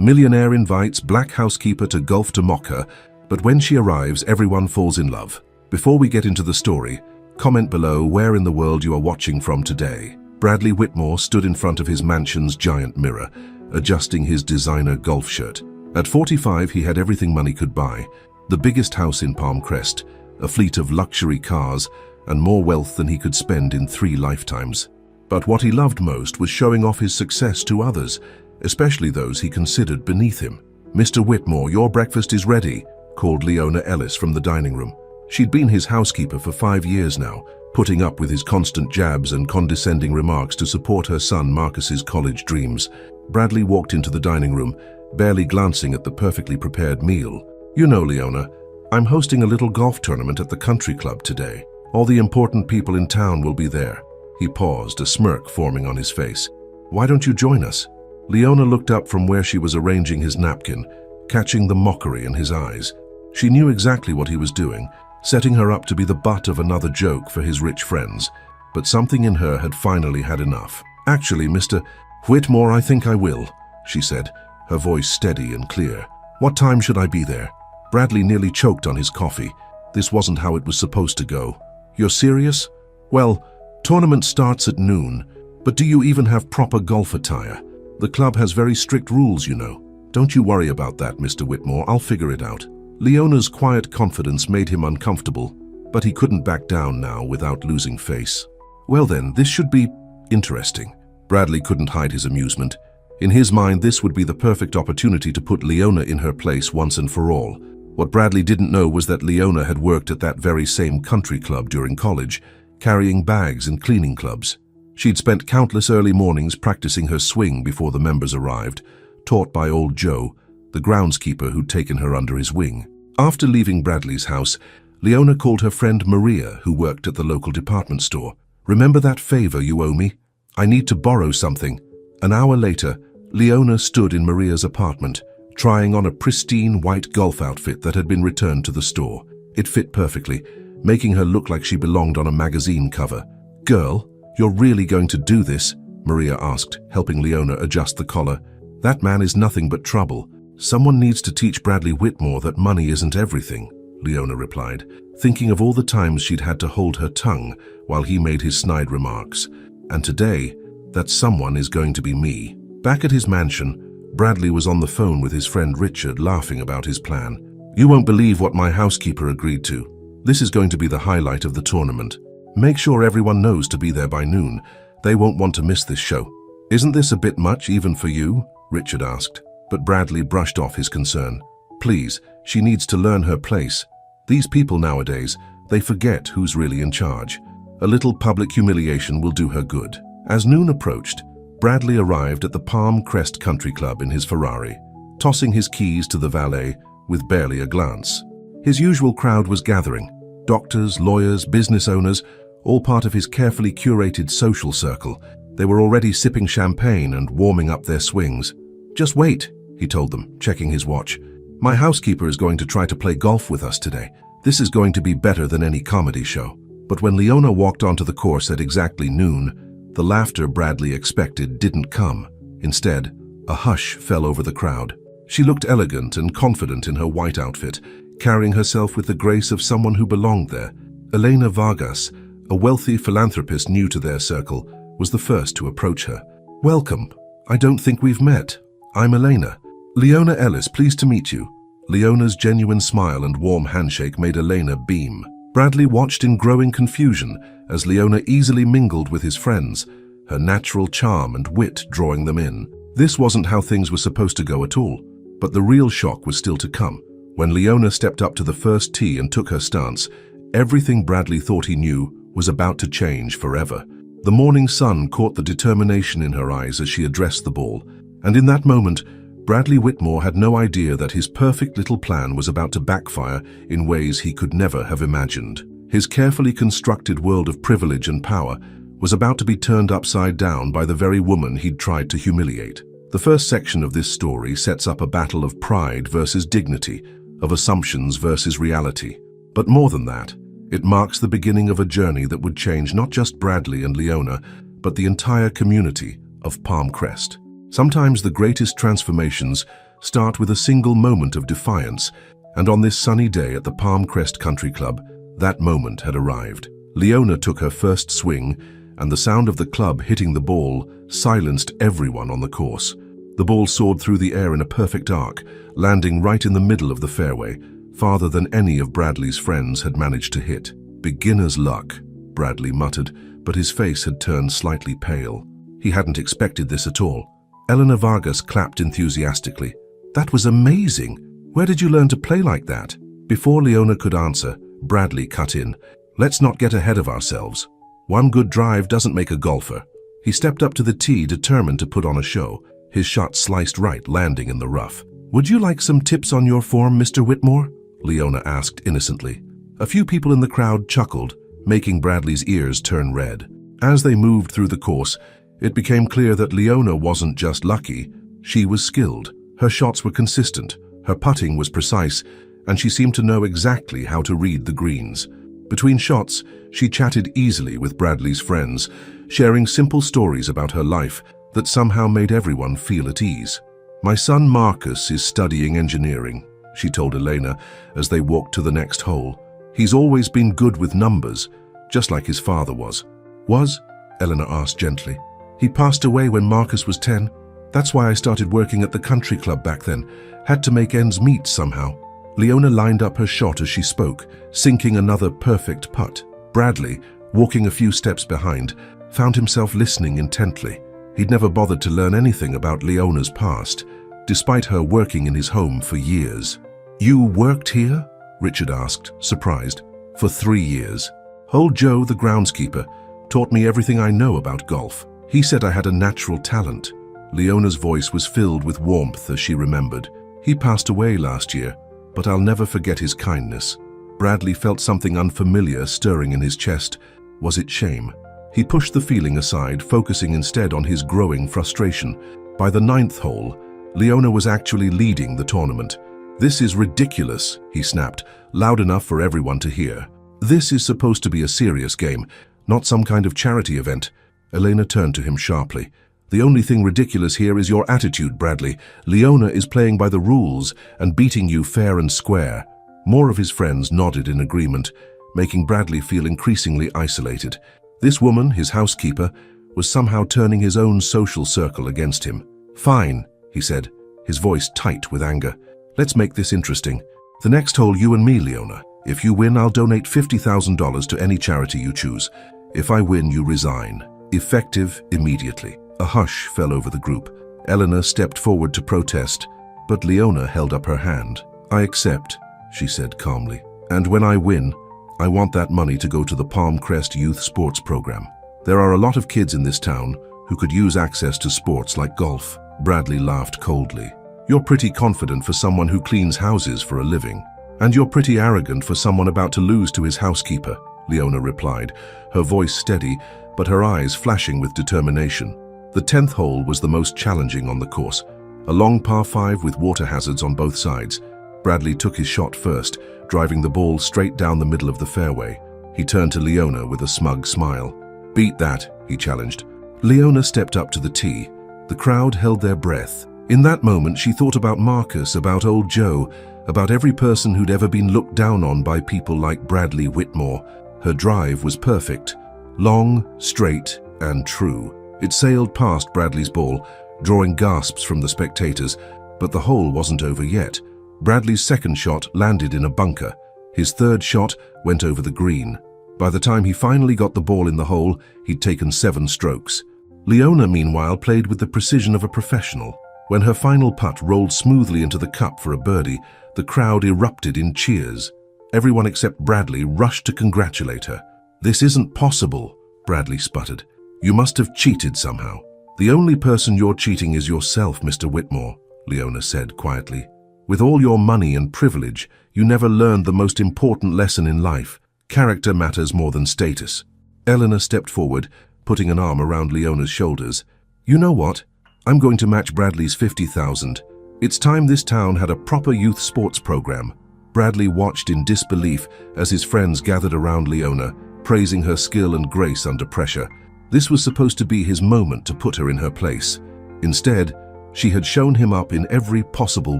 Millionaire invites black housekeeper to golf to mock her, but when she arrives, everyone falls in love. Before we get into the story, comment below where in the world you are watching from today. Bradley Whitmore stood in front of his mansion's giant mirror, adjusting his designer golf shirt. At 45, he had everything money could buy: the biggest house in Palm Crest, a fleet of luxury cars, and more wealth than he could spend in 3 lifetimes. But what he loved most was showing off his success to others, especially those he considered beneath him. "Mr. Whitmore, your breakfast is ready," called Leona Ellis from the dining room. She'd been his housekeeper for 5 years now, putting up with his constant jabs and condescending remarks to support her son Marcus's college dreams. Bradley walked into the dining room, barely glancing at the perfectly prepared meal. "You know, Leona, I'm hosting a little golf tournament at the country club today. All the important people in town will be there." He paused, a smirk forming on his face. "Why don't you join us?" Leona looked up from where she was arranging his napkin, catching the mockery in his eyes. She knew exactly what he was doing, setting her up to be the butt of another joke for his rich friends. But something in her had finally had enough. "Actually, Mr. Whitmore, I think I will," she said, her voice steady and clear. "What time should I be there?" Bradley nearly choked on his coffee. This wasn't how it was supposed to go. "You're serious? Well, tournament starts at noon, but do you even have proper golf attire? The club has very strict rules, you know." "Don't you worry about that, Mr. Whitmore, I'll figure it out." Leona's quiet confidence made him uncomfortable, but he couldn't back down now without losing face. "Well then, this should be interesting." Bradley couldn't hide his amusement. In his mind, this would be the perfect opportunity to put Leona in her place once and for all. What Bradley didn't know was that Leona had worked at that very same country club during college, carrying bags and cleaning clubs. She'd spent countless early mornings practicing her swing before the members arrived, taught by old Joe, the groundskeeper who'd taken her under his wing. After leaving Bradley's house, Leona called her friend Maria, who worked at the local department store. "Remember that favor you owe me? I need to borrow something." An hour later, Leona stood in Maria's apartment, trying on a pristine white golf outfit that had been returned to the store. It fit perfectly, making her look like she belonged on a magazine cover. "Girl, you're really going to do this?" Maria asked, helping Leona adjust the collar. "That man is nothing but trouble. Someone needs to teach Bradley Whitmore that money isn't everything," Leona replied, thinking of all the times she'd had to hold her tongue while he made his snide remarks. "And today, that someone is going to be me." Back at his mansion, Bradley was on the phone with his friend Richard, laughing about his plan. "You won't believe what my housekeeper agreed to. This is going to be the highlight of the tournament. Make sure everyone knows to be there by noon. They won't want to miss this show." "Isn't this a bit much even for you?" Richard asked, but Bradley brushed off his concern. "Please, she needs to learn her place. These people nowadays, they forget who's really in charge. A little public humiliation will do her good." As noon approached, Bradley arrived at the Palm Crest Country Club in his Ferrari, tossing his keys to the valet with barely a glance. His usual crowd was gathering: doctors, lawyers, business owners, all part of his carefully curated social circle. They were already sipping champagne and warming up their swings. "Just wait," he told them, checking his watch. "My housekeeper is going to try to play golf with us today. This is going to be better than any comedy show." But when Leona walked onto the course at exactly noon, the laughter Bradley expected didn't come. Instead, a hush fell over the crowd. She looked elegant and confident in her white outfit, carrying herself with the grace of someone who belonged there. Elena Vargas, a wealthy philanthropist new to their circle, was the first to approach her. "Welcome. I don't think we've met. I'm Elena. Leona Ellis, pleased to meet you." Leona's genuine smile and warm handshake made Elena beam. Bradley watched in growing confusion as Leona easily mingled with his friends, her natural charm and wit drawing them in. This wasn't how things were supposed to go at all, but the real shock was still to come. When Leona stepped up to the first tee and took her stance, everything Bradley thought he knew was about to change forever. The morning sun caught the determination in her eyes as she addressed the ball, and in that moment, Bradley Whitmore had no idea that his perfect little plan was about to backfire in ways he could never have imagined. His carefully constructed world of privilege and power was about to be turned upside down by the very woman he'd tried to humiliate. The first section of this story sets up a battle of pride versus dignity, of assumptions versus reality. But more than that, it marks the beginning of a journey that would change not just Bradley and Leona, but the entire community of Palm Crest. Sometimes the greatest transformations start with a single moment of defiance, and on this sunny day at the Palm Crest Country Club, that moment had arrived. Leona took her first swing, and the sound of the club hitting the ball silenced everyone on the course. The ball soared through the air in a perfect arc, landing right in the middle of the fairway, farther than any of Bradley's friends had managed to hit. "Beginner's luck," Bradley muttered, but his face had turned slightly pale. He hadn't expected this at all. Eleanor Vargas clapped enthusiastically. "That was amazing! Where did you learn to play like that?" Before Leona could answer, Bradley cut in. "Let's not get ahead of ourselves. One good drive doesn't make a golfer." He stepped up to the tee, determined to put on a show. His shot sliced right, landing in the rough. "Would you like some tips on your form, Mr. Whitmore?" Leona asked innocently. A few people in the crowd chuckled, making Bradley's ears turn red. As they moved through the course, it became clear that Leona wasn't just lucky, she was skilled. Her shots were consistent, her putting was precise, and she seemed to know exactly how to read the greens. Between shots, she chatted easily with Bradley's friends, sharing simple stories about her life that somehow made everyone feel at ease. "My son Marcus is studying engineering," she told Elena as they walked to the next hole. "He's always been good with numbers, just like his father was." "Was?" Eleanor asked gently. "He passed away when Marcus was 10. That's why I started working at the country club back then. Had to make ends meet somehow." Leona lined up her shot as she spoke, sinking another perfect putt. Bradley, walking a few steps behind, found himself listening intently. He'd never bothered to learn anything about Leona's past, despite her working in his home for years. "You worked here?" Richard asked, surprised. "For 3 years. Old Joe, the groundskeeper, taught me everything I know about golf. He said I had a natural talent." Leona's voice was filled with warmth as she remembered. "He passed away last year, but I'll never forget his kindness." Bradley felt something unfamiliar stirring in his chest. Was it shame? He pushed the feeling aside, focusing instead on his growing frustration. By the 9th hole, Leona was actually leading the tournament. "This is ridiculous," he snapped, loud enough for everyone to hear. "This is supposed to be a serious game, not some kind of charity event." Elena turned to him sharply. "The only thing ridiculous here is your attitude, Bradley. Leona is playing by the rules and beating you fair and square." More of his friends nodded in agreement, making Bradley feel increasingly isolated. This woman, his housekeeper, was somehow turning his own social circle against him. "Fine," he said, his voice tight with anger. "Let's make this interesting. The next hole, you and me, Leona. If you win, I'll donate $50,000 to any charity you choose. If I win, you resign. Effective immediately." A hush fell over the group. Eleanor stepped forward to protest, but Leona held up her hand. "I accept," she said calmly. "And when I win, I want that money to go to the Palm Crest Youth Sports Program. There are a lot of kids in this town who could use access to sports like golf." Bradley laughed coldly. "You're pretty confident for someone who cleans houses for a living. And you're pretty arrogant for someone about to lose to his housekeeper," Leona replied, her voice steady, but her eyes flashing with determination. The 10th hole was the most challenging on the course, a long par 5 with water hazards on both sides. Bradley took his shot first, driving the ball straight down the middle of the fairway. He turned to Leona with a smug smile. "Beat that," he challenged. Leona stepped up to the tee. The crowd held their breath. In that moment, she thought about Marcus, about old Joe, about every person who'd ever been looked down on by people like Bradley Whitmore. Her drive was perfect, long, straight, and true. It sailed past Bradley's ball, drawing gasps from the spectators, but the hole wasn't over yet. Bradley's second shot landed in a bunker. His third shot went over the green. By the time he finally got the ball in the hole, he'd taken 7 strokes. Leona, meanwhile, played with the precision of a professional. When her final putt rolled smoothly into the cup for a birdie, the crowd erupted in cheers. Everyone except Bradley rushed to congratulate her. "This isn't possible," Bradley sputtered. "You must have cheated somehow." "The only person you're cheating is yourself, Mr. Whitmore," Leona said quietly. "With all your money and privilege, you never learned the most important lesson in life. Character matters more than status." Eleanor stepped forward, putting an arm around Leona's shoulders. "You know what? I'm going to match Bradley's 50,000. It's time this town had a proper youth sports program." Bradley watched in disbelief as his friends gathered around Leona, praising her skill and grace under pressure. This was supposed to be his moment to put her in her place. Instead, She had shown him up in every possible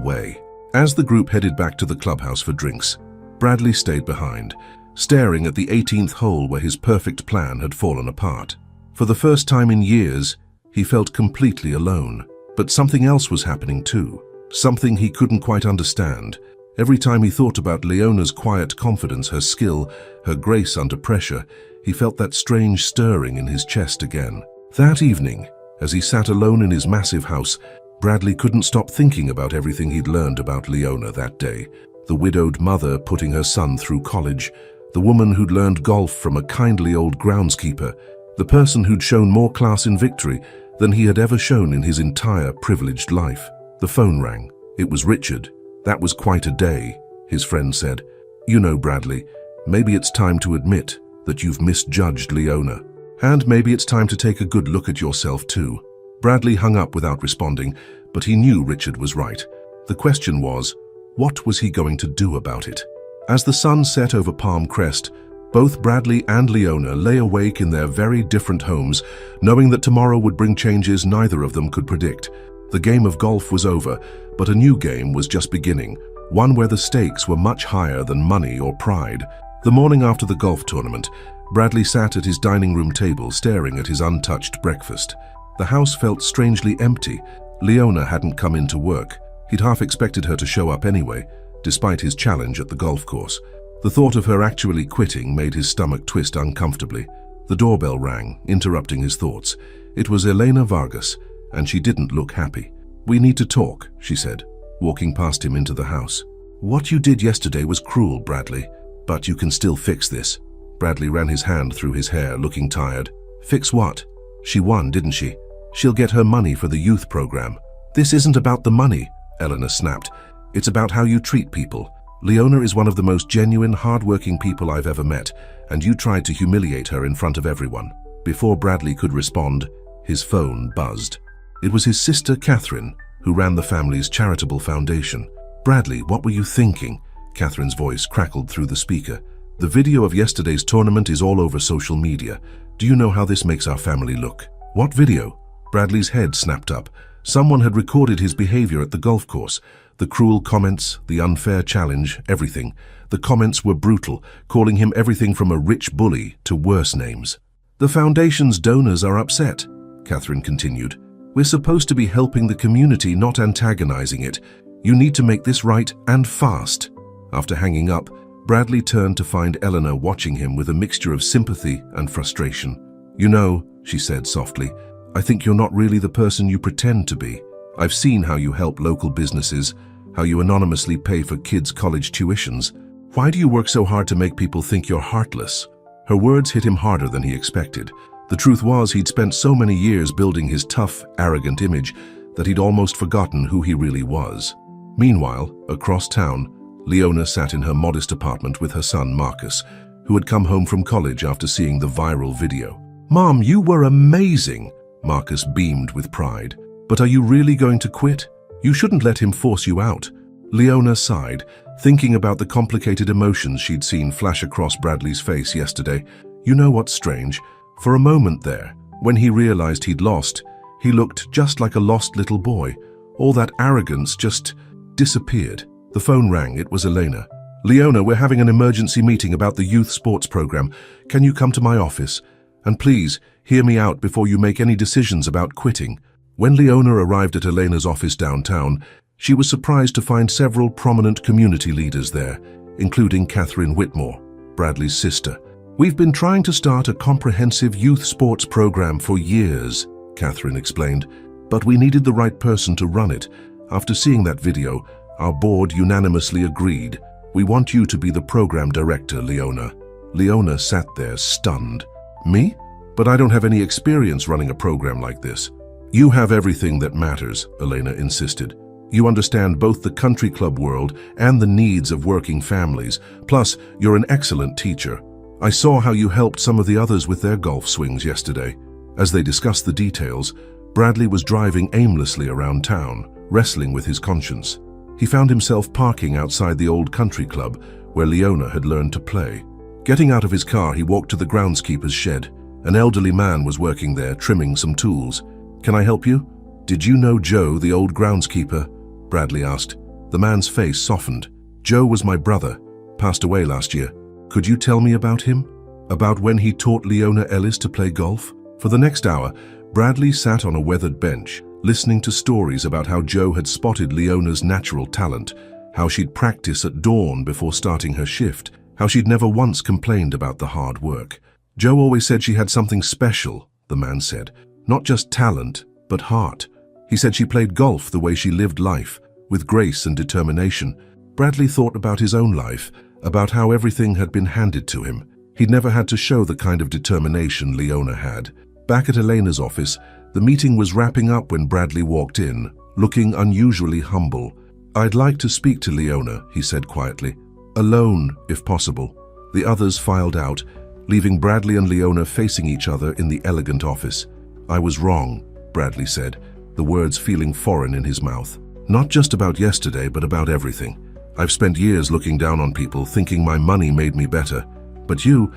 way. As the group headed back to the clubhouse for drinks, Bradley stayed behind, staring at the 18th hole where his perfect plan had fallen apart. For the first time in years, he felt completely alone. But something else was happening too, something he couldn't quite understand. Every time he thought about Leona's quiet confidence, her skill, her grace under pressure, he felt that strange stirring in his chest again. That evening, as he sat alone in his massive house, Bradley couldn't stop thinking about everything he'd learned about Leona that day. The widowed mother putting her son through college, the woman who'd learned golf from a kindly old groundskeeper, the person who'd shown more class in victory than he had ever shown in his entire privileged life. The phone rang. It was Richard. That was quite a day, his friend said. You know, Bradley, maybe it's time to admit that you've misjudged Leona. And maybe it's time to take a good look at yourself too. Bradley hung up without responding, but he knew Richard was right. The question was, what was he going to do about it? As the sun set over Palm Crest, both Bradley and Leona lay awake in their very different homes, knowing that tomorrow would bring changes neither of them could predict. The game of golf was over, but a new game was just beginning, one where the stakes were much higher than money or pride. The morning after the golf tournament, Bradley sat at his dining room table staring at his untouched breakfast. The house felt strangely empty. Leona hadn't come in to work. He'd half expected her to show up anyway, despite his challenge at the golf course. The thought of her actually quitting made his stomach twist uncomfortably. The doorbell rang, interrupting his thoughts. It was Elena Vargas, and she didn't look happy. "We need to talk," she said, walking past him into the house. "What you did yesterday was cruel, Bradley, but you can still fix this." Bradley ran his hand through his hair, looking tired. "Fix what? She won, didn't she? She'll get her money for the youth program." "This isn't about the money," Eleanor snapped. "It's about how you treat people. Leona is one of the most genuine, hard-working people I've ever met, and you tried to humiliate her in front of everyone." Before Bradley could respond, his phone buzzed. It was his sister, Catherine, who ran the family's charitable foundation. "Bradley, what were you thinking?" Catherine's voice crackled through the speaker. "The video of yesterday's tournament is all over social media. Do you know how this makes our family look?" "What video?" Bradley's head snapped up. Someone had recorded his behavior at the golf course. The cruel comments, the unfair challenge, everything. The comments were brutal, calling him everything from a rich bully to worse names. "The foundation's donors are upset," Catherine continued. "We're supposed to be helping the community, not antagonizing it. You need to make this right and fast." After hanging up, Bradley turned to find Eleanor watching him with a mixture of sympathy and frustration. "You know," she said softly, "I think you're not really the person you pretend to be. I've seen how you help local businesses, how you anonymously pay for kids' college tuitions. Why do you work so hard to make people think you're heartless?" Her words hit him harder than he expected. The truth was he'd spent so many years building his tough, arrogant image that he'd almost forgotten who he really was. Meanwhile, across town, Leona sat in her modest apartment with her son Marcus, who had come home from college after seeing the viral video. "Mom, you were amazing!" Marcus beamed with pride. "But are you really going to quit? You shouldn't let him force you out." Leona sighed, thinking about the complicated emotions she'd seen flash across Bradley's face yesterday. You know what's strange? For a moment there, when he realized he'd lost, he looked just like a lost little boy. All that arrogance just disappeared. The phone rang. It was Elena. "Leona, we're having an emergency meeting about the youth sports program. Can you come to my office? And please, hear me out before you make any decisions about quitting." When Leona arrived at Elena's office downtown, she was surprised to find several prominent community leaders there, including Catherine Whitmore, Bradley's sister. "We've been trying to start a comprehensive youth sports program for years," Catherine explained, "but we needed the right person to run it. After seeing that video, our board unanimously agreed. We want you to be the program director, Leona." Leona sat there stunned. "Me? But I don't have any experience running a program like this." "You have everything that matters," Elena insisted. "You understand both the country club world and the needs of working families. Plus, you're an excellent teacher. I saw how you helped some of the others with their golf swings yesterday." As they discussed the details, Bradley was driving aimlessly around town, wrestling with his conscience. He found himself parking outside the old country club where Leona had learned to play. Getting out of his car, he walked to the groundskeeper's shed. An elderly man was working there, trimming some tools. "Can I help you?" "Did you know Joe, the old groundskeeper?" Bradley asked. The man's face softened. "Joe was my brother, passed away last year. Could you tell me about him? About when he taught Leona Ellis to play golf?" For the next hour, Bradley sat on a weathered bench, listening to stories about how Joe had spotted Leona's natural talent, how she'd practice at dawn before starting her shift, how she'd never once complained about the hard work. "Joe always said she had something special," the man said. "Not just talent, but heart. He said she played golf the way she lived life, with grace and determination." Bradley thought about his own life, about how everything had been handed to him. He'd never had to show the kind of determination Leona had. Back at Elena's office, the meeting was wrapping up when Bradley walked in, looking unusually humble. "I'd like to speak to Leona," he said quietly. "Alone, if possible." The others filed out, leaving Bradley and Leona facing each other in the elegant office. "I was wrong," Bradley said, the words feeling foreign in his mouth. "Not just about yesterday, but about everything. I've spent years looking down on people, thinking my money made me better. But you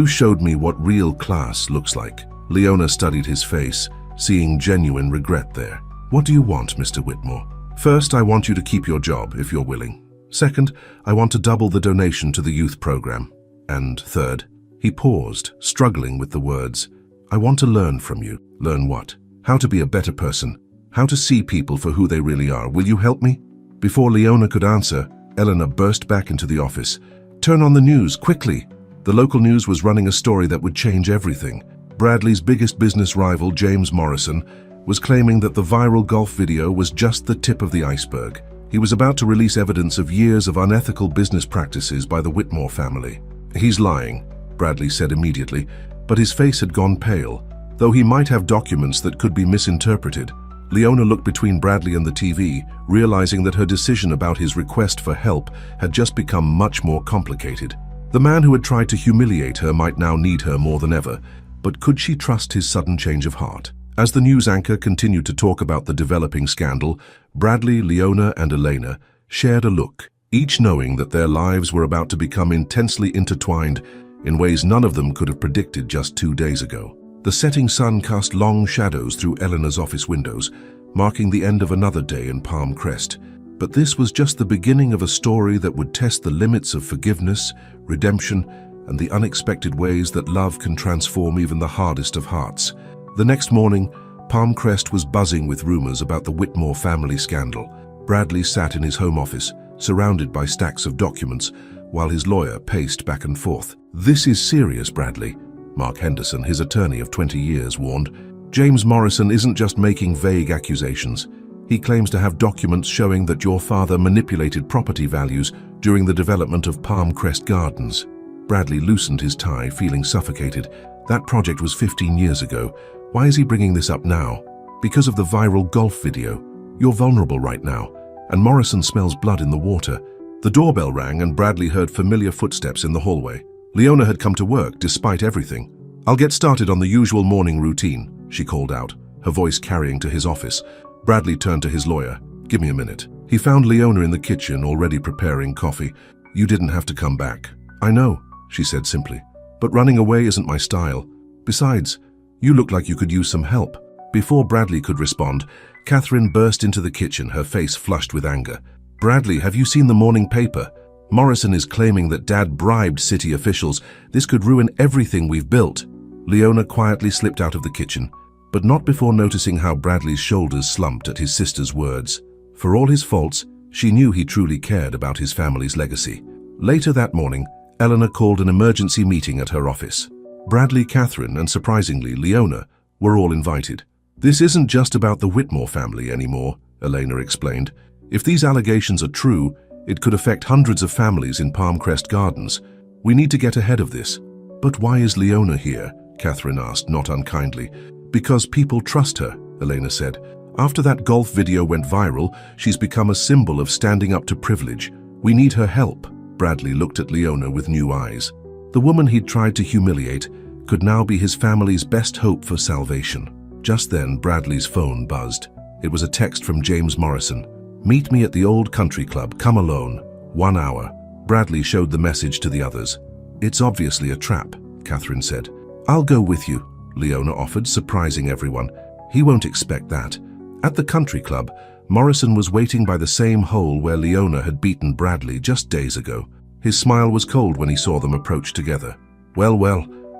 showed me what real class looks like." Leona studied his face, seeing genuine regret there. "What do you want, Mr. Whitmore?" "First, I want you to keep your job, if you're willing. Second, I want to double the donation to the youth program. And third," he paused, struggling with the words, "I want to learn from you." "Learn what?" "How to be a better person. How to see people for who they really are. Will you help me?" Before Leona could answer, Eleanor burst back into the office. "Turn on the news, quickly!" The local news was running a story that would change everything. Bradley's biggest business rival, James Morrison, was claiming that the viral golf video was just the tip of the iceberg. He was about to release evidence of years of unethical business practices by the Whitmore family. "He's lying," Bradley said immediately, but his face had gone pale. Though he might have documents that could be misinterpreted, Leona looked between Bradley and the TV, realizing that her decision about his request for help had just become much more complicated. The man who had tried to humiliate her might now need her more than ever, but could she trust his sudden change of heart? As the news anchor continued to talk about the developing scandal, Bradley, Leona, and Elena shared a look, each knowing that their lives were about to become intensely intertwined in ways none of them could have predicted just 2 days ago. The setting sun cast long shadows through Eleanor's office windows, marking the end of another day in Palm Crest. But this was just the beginning of a story that would test the limits of forgiveness, redemption, and the unexpected ways that love can transform even the hardest of hearts. The next morning, Palm Crest was buzzing with rumors about the Whitmore family scandal. Bradley sat in his home office, surrounded by stacks of documents, while his lawyer paced back and forth. "This is serious, Bradley," Mark Henderson, his attorney of 20 years, warned. "James Morrison isn't just making vague accusations. He claims to have documents showing that your father manipulated property values during the development of Palm Crest Gardens." Bradley loosened his tie, feeling suffocated. That project was 15 years ago. Why is he bringing this up now? "Because of the viral golf video. You're vulnerable right now, and Morrison smells blood in the water." The doorbell rang and Bradley heard familiar footsteps in the hallway. Leona had come to work despite everything. "I'll get started on the usual morning routine," she called out, her voice carrying to his office. Bradley turned to his lawyer. "Give me a minute." He found Leona in the kitchen, already preparing coffee. "You didn't have to come back." "I know," she said simply, "but running away isn't my style. Besides, you look like you could use some help." Before Bradley could respond, Catherine burst into the kitchen, her face flushed with anger. "Bradley, have you seen the morning paper? Morrison is claiming that Dad bribed city officials. This could ruin everything we've built." Leona quietly slipped out of the kitchen, but not before noticing how Bradley's shoulders slumped at his sister's words. For all his faults, she knew he truly cared about his family's legacy. Later that morning, Eleanor called an emergency meeting at her office. Bradley, Catherine, and surprisingly, Leona were all invited. "This isn't just about the Whitmore family anymore," Elena explained. "If these allegations are true, it could affect hundreds of families in Palm Crest Gardens. We need to get ahead of this." "But why is Leona here?" Catherine asked, not unkindly. "Because people trust her," Elena said. "After that golf video went viral, she's become a symbol of standing up to privilege. We need her help." Bradley looked at Leona with new eyes. The woman he'd tried to humiliate could now be his family's best hope for salvation. Just then, Bradley's phone buzzed. It was a text from James Morrison. "Meet me at the old country club, come alone, 1 hour." Bradley showed the message to the others. "It's obviously a trap," Catherine said. "I'll go with you," Leona offered, surprising everyone. "He won't expect that." At the country club, Morrison was waiting by the same hole where Leona had beaten Bradley just days ago. His smile was cold when he saw them approach together. Well,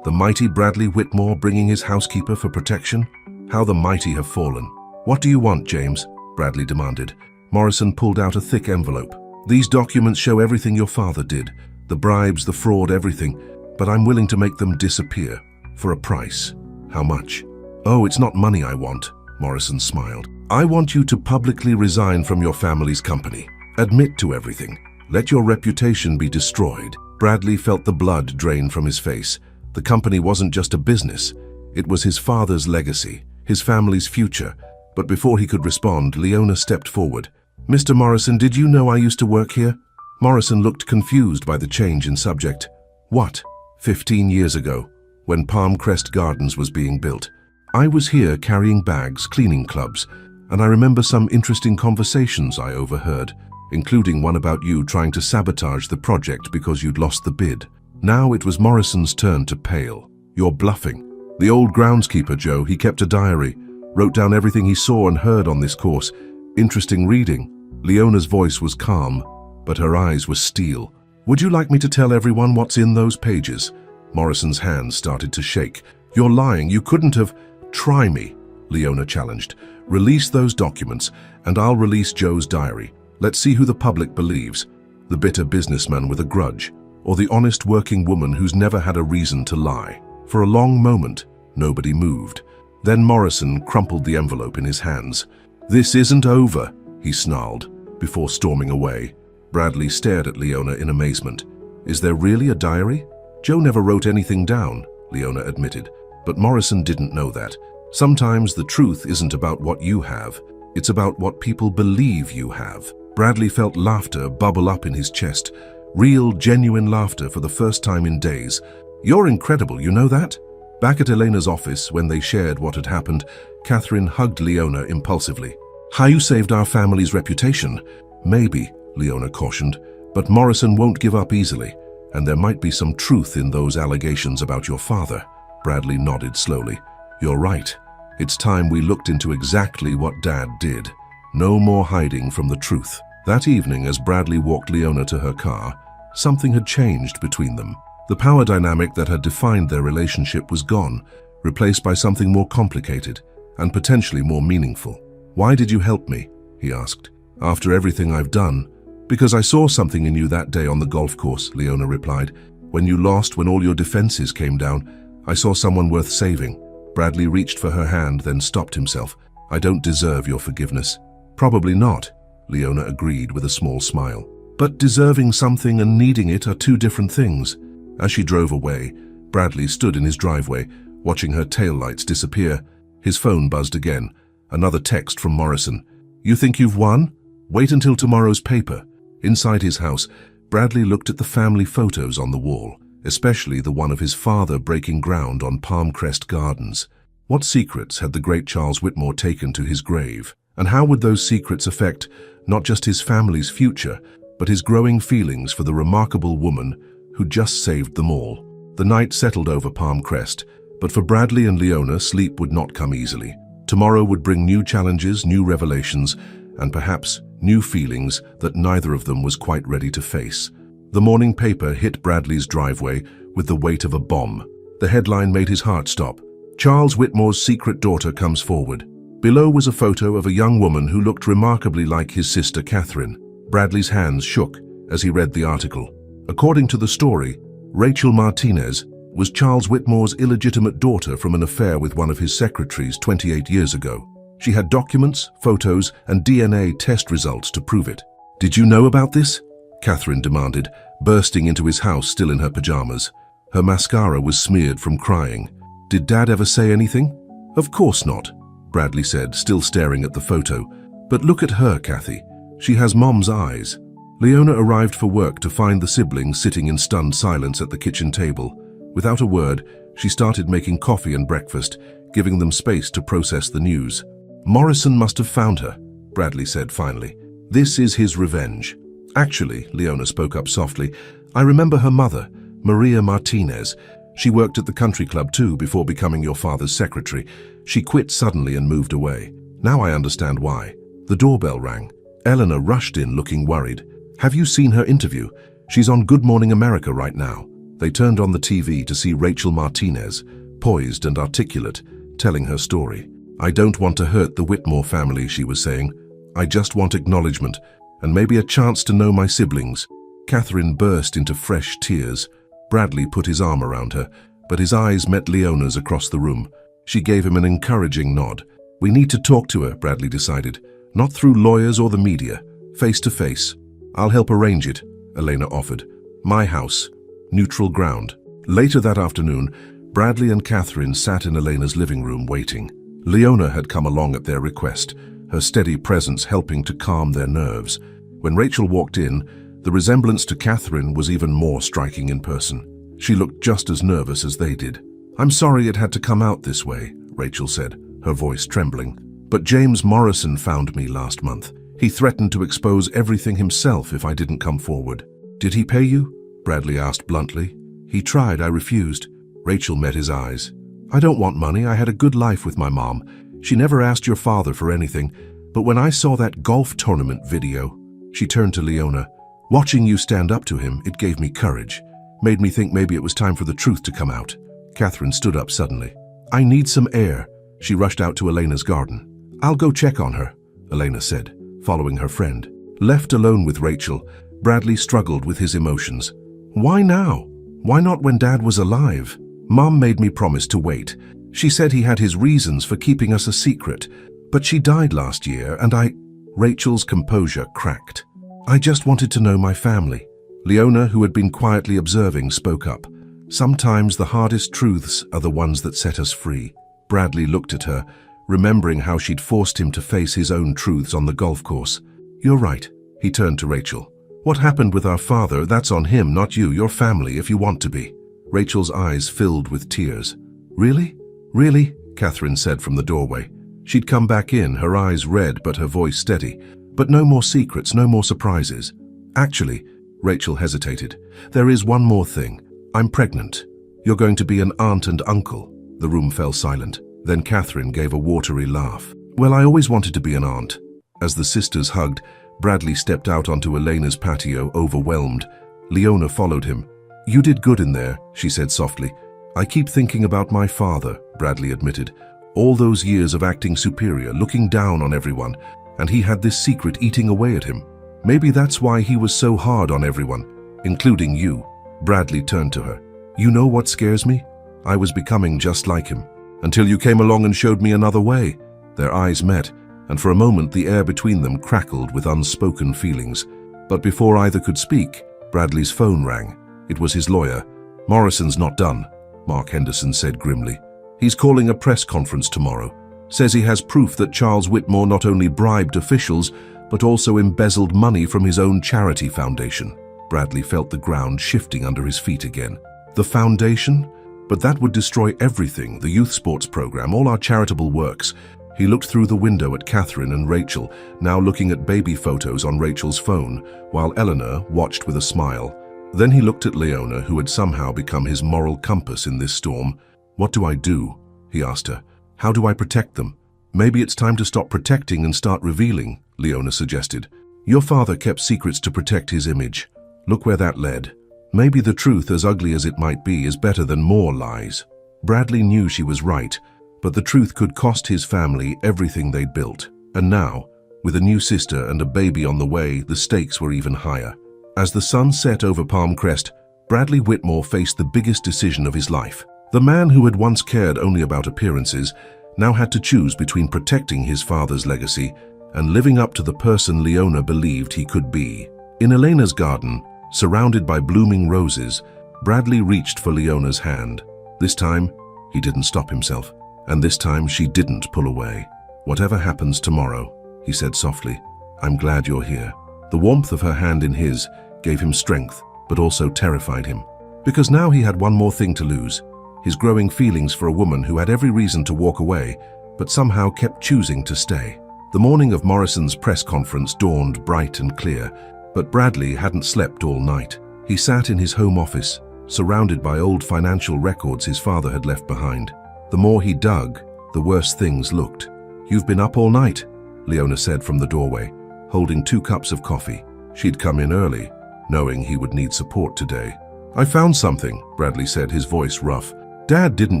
the mighty Bradley Whitmore bringing his housekeeper for protection? How the mighty have fallen. What do you want, James? Bradley demanded. Morrison pulled out a thick envelope. These documents show everything your father did. The bribes, the fraud, everything. But I'm willing to make them disappear. For a price. How much? Oh, it's not money I want, Morrison smiled. I want you to publicly resign from your family's company. Admit to everything. Let your reputation be destroyed. Bradley felt the blood drain from his face. The company wasn't just a business. It was his father's legacy, his family's future. But before he could respond, Leona stepped forward. Mr. Morrison, did you know I used to work here? Morrison looked confused by the change in subject. What? 15 years ago, when Palm Crest Gardens was being built. I was here carrying bags, cleaning clubs, and I remember some interesting conversations I overheard, including one about you trying to sabotage the project because you'd lost the bid. Now it was Morrison's turn to pale. You're bluffing. The old groundskeeper, Joe, he kept a diary, wrote down everything he saw and heard on this course. Interesting reading. Leona's voice was calm, but her eyes were steel. Would you like me to tell everyone what's in those pages? Morrison's hands started to shake. You're lying. You couldn't have. Try me, Leona challenged. Release those documents, and I'll release Joe's diary. Let's see who the public believes. The bitter businessman with a grudge, or the honest working woman who's never had a reason to lie. For a long moment, nobody moved. Then Morrison crumpled the envelope in his hands. This isn't over, he snarled, before storming away. Bradley stared at Leona in amazement. Is there really a diary? Joe never wrote anything down, Leona admitted, but Morrison didn't know that. Sometimes the truth isn't about what you have, it's about what people believe you have. Bradley felt laughter bubble up in his chest, real, genuine laughter for the first time in days. You're incredible, you know that? Back at Elena's office, when they shared what had happened, Catherine hugged Leona impulsively. How you saved our family's reputation? Maybe, Leona cautioned, but Morrison won't give up easily, and there might be some truth in those allegations about your father. Bradley nodded slowly. You're right. It's time we looked into exactly what Dad did. No more hiding from the truth. That evening, as Bradley walked Leona to her car, something had changed between them. The power dynamic that had defined their relationship was gone, replaced by something more complicated and potentially more meaningful. Why did you help me? He asked. After everything I've done. Because I saw something in you that day on the golf course, Leona replied. When you lost, when all your defenses came down, I saw someone worth saving. Bradley reached for her hand, then stopped himself. I don't deserve your forgiveness. Probably not, Leona agreed with a small smile. But deserving something and needing it are two different things. As she drove away, Bradley stood in his driveway, watching her taillights disappear. His phone buzzed again. Another text from Morrison. You think you've won? Wait until tomorrow's paper. Inside his house, Bradley looked at the family photos on the wall, especially the one of his father breaking ground on Palm Crest Gardens. What secrets had the great Charles Whitmore taken to his grave? And how would those secrets affect not just his family's future, but his growing feelings for the remarkable woman who just saved them all? The night settled over Palm Crest, but for Bradley and Leona, sleep would not come easily. Tomorrow would bring new challenges, new revelations, and perhaps new feelings that neither of them was quite ready to face. The morning paper hit Bradley's driveway with the weight of a bomb. The headline made his heart stop. Charles Whitmore's secret daughter comes forward. Below was a photo of a young woman who looked remarkably like his sister Catherine. Bradley's hands shook as he read the article. According to the story, Rachel Martinez was Charles Whitmore's illegitimate daughter from an affair with one of his secretaries 28 years ago. She had documents, photos, and DNA test results to prove it. Did you know about this? Catherine demanded, bursting into his house still in her pajamas. Her mascara was smeared from crying. Did Dad ever say anything? Of course not, Bradley said, still staring at the photo. But look at her, Kathy. She has Mom's eyes. Leona arrived for work to find the siblings sitting in stunned silence at the kitchen table. Without a word, she started making coffee and breakfast, giving them space to process the news. Morrison must have found her, Bradley said finally. This is his revenge. Actually, Leona spoke up softly, I remember her mother, Maria Martinez. She worked at the country club too before becoming your father's secretary. She quit suddenly and moved away. Now I understand why. The doorbell rang. Eleanor rushed in looking worried. Have you seen her interview? She's on Good Morning America right now. They turned on the TV to see Rachel Martinez, poised and articulate, telling her story. I don't want to hurt the Whitmore family, she was saying. I just want acknowledgement, and maybe a chance to know my siblings. Catherine burst into fresh tears. Bradley put his arm around her, but his eyes met Leona's across the room. She gave him an encouraging nod. We need to talk to her, Bradley decided. Not through lawyers or the media. Face to face. I'll help arrange it, Elena offered. My house. Neutral ground. Later that afternoon, Bradley and Catherine sat in Elena's living room waiting. Leona had come along at their request, her steady presence helping to calm their nerves. When Rachel walked in, the resemblance to Catherine was even more striking in person. She looked just as nervous as they did. I'm sorry it had to come out this way, Rachel said, her voice trembling. But James Morrison found me last month. He threatened to expose everything himself if I didn't come forward. Did he pay you? Bradley asked bluntly. He tried, I refused. Rachel met his eyes. I don't want money. I had a good life with my mom. She never asked your father for anything. But when I saw that golf tournament video, she turned to Leona. Watching you stand up to him, it gave me courage. Made me think maybe it was time for the truth to come out. Catherine stood up suddenly. I need some air. She rushed out to Elena's garden. I'll go check on her, Elena said, following her friend. Left alone with Rachel, Bradley struggled with his emotions. Why now? Why not when Dad was alive? Mom made me promise to wait. She said he had his reasons for keeping us a secret, but she died last year and Rachel's composure cracked. I just wanted to know my family. Leona, who had been quietly observing, spoke up. Sometimes the hardest truths are the ones that set us free. Bradley looked at her, remembering how she'd forced him to face his own truths on the golf course. You're right. He turned to Rachel. What happened with our father, that's on him, not you, your family, if you want to be. Rachel's eyes filled with tears. Really? Really? Catherine said from the doorway. She'd come back in, her eyes red but her voice steady. But no more secrets, no more surprises. Actually, Rachel hesitated. There is one more thing. I'm pregnant. You're going to be an aunt and uncle. The room fell silent. Then Catherine gave a watery laugh. Well, I always wanted to be an aunt. As the sisters hugged, Bradley stepped out onto Elena's patio, overwhelmed. Leona followed him. You did good in there, she said softly. I keep thinking about my father, Bradley admitted. All those years of acting superior, looking down on everyone, and he had this secret eating away at him. Maybe that's why he was so hard on everyone, including you. Bradley turned to her. You know what scares me? I was becoming just like him, until you came along and showed me another way. Their eyes met, and for a moment the air between them crackled with unspoken feelings. But before either could speak, Bradley's phone rang. It was his lawyer. Morrison's not done, Mark Henderson said grimly. He's calling a press conference tomorrow. Says he has proof that Charles Whitmore not only bribed officials, but also embezzled money from his own charity foundation. Bradley felt the ground shifting under his feet again. The foundation? But that would destroy everything, the youth sports program, all our charitable works. He looked through the window at Catherine and Rachel, now looking at baby photos on Rachel's phone, while Eleanor watched with a smile. Then he looked at Leona, who had somehow become his moral compass in this storm. What do I do? He asked her. How do I protect them? Maybe it's time to stop protecting and start revealing, Leona suggested. Your father kept secrets to protect his image. Look where that led. Maybe the truth, as ugly as it might be, is better than more lies. Bradley knew she was right, but the truth could cost his family everything they'd built. And now, with a new sister and a baby on the way, the stakes were even higher. As the sun set over Palm Crest, Bradley Whitmore faced the biggest decision of his life. The man who had once cared only about appearances now had to choose between protecting his father's legacy and living up to the person Leona believed he could be. In Elena's garden, surrounded by blooming roses, Bradley reached for Leona's hand. This time, he didn't stop himself, and this time she didn't pull away. Whatever happens tomorrow, he said softly, I'm glad you're here. The warmth of her hand in his gave him strength, but also terrified him. Because now he had one more thing to lose, his growing feelings for a woman who had every reason to walk away, but somehow kept choosing to stay. The morning of Morrison's press conference dawned bright and clear, but Bradley hadn't slept all night. He sat in his home office, surrounded by old financial records his father had left behind. The more he dug, the worse things looked. "You've been up all night," Leona said from the doorway, holding 2 cups of coffee. She'd come in early, knowing he would need support today. "I found something," Bradley said, his voice rough. "Dad didn't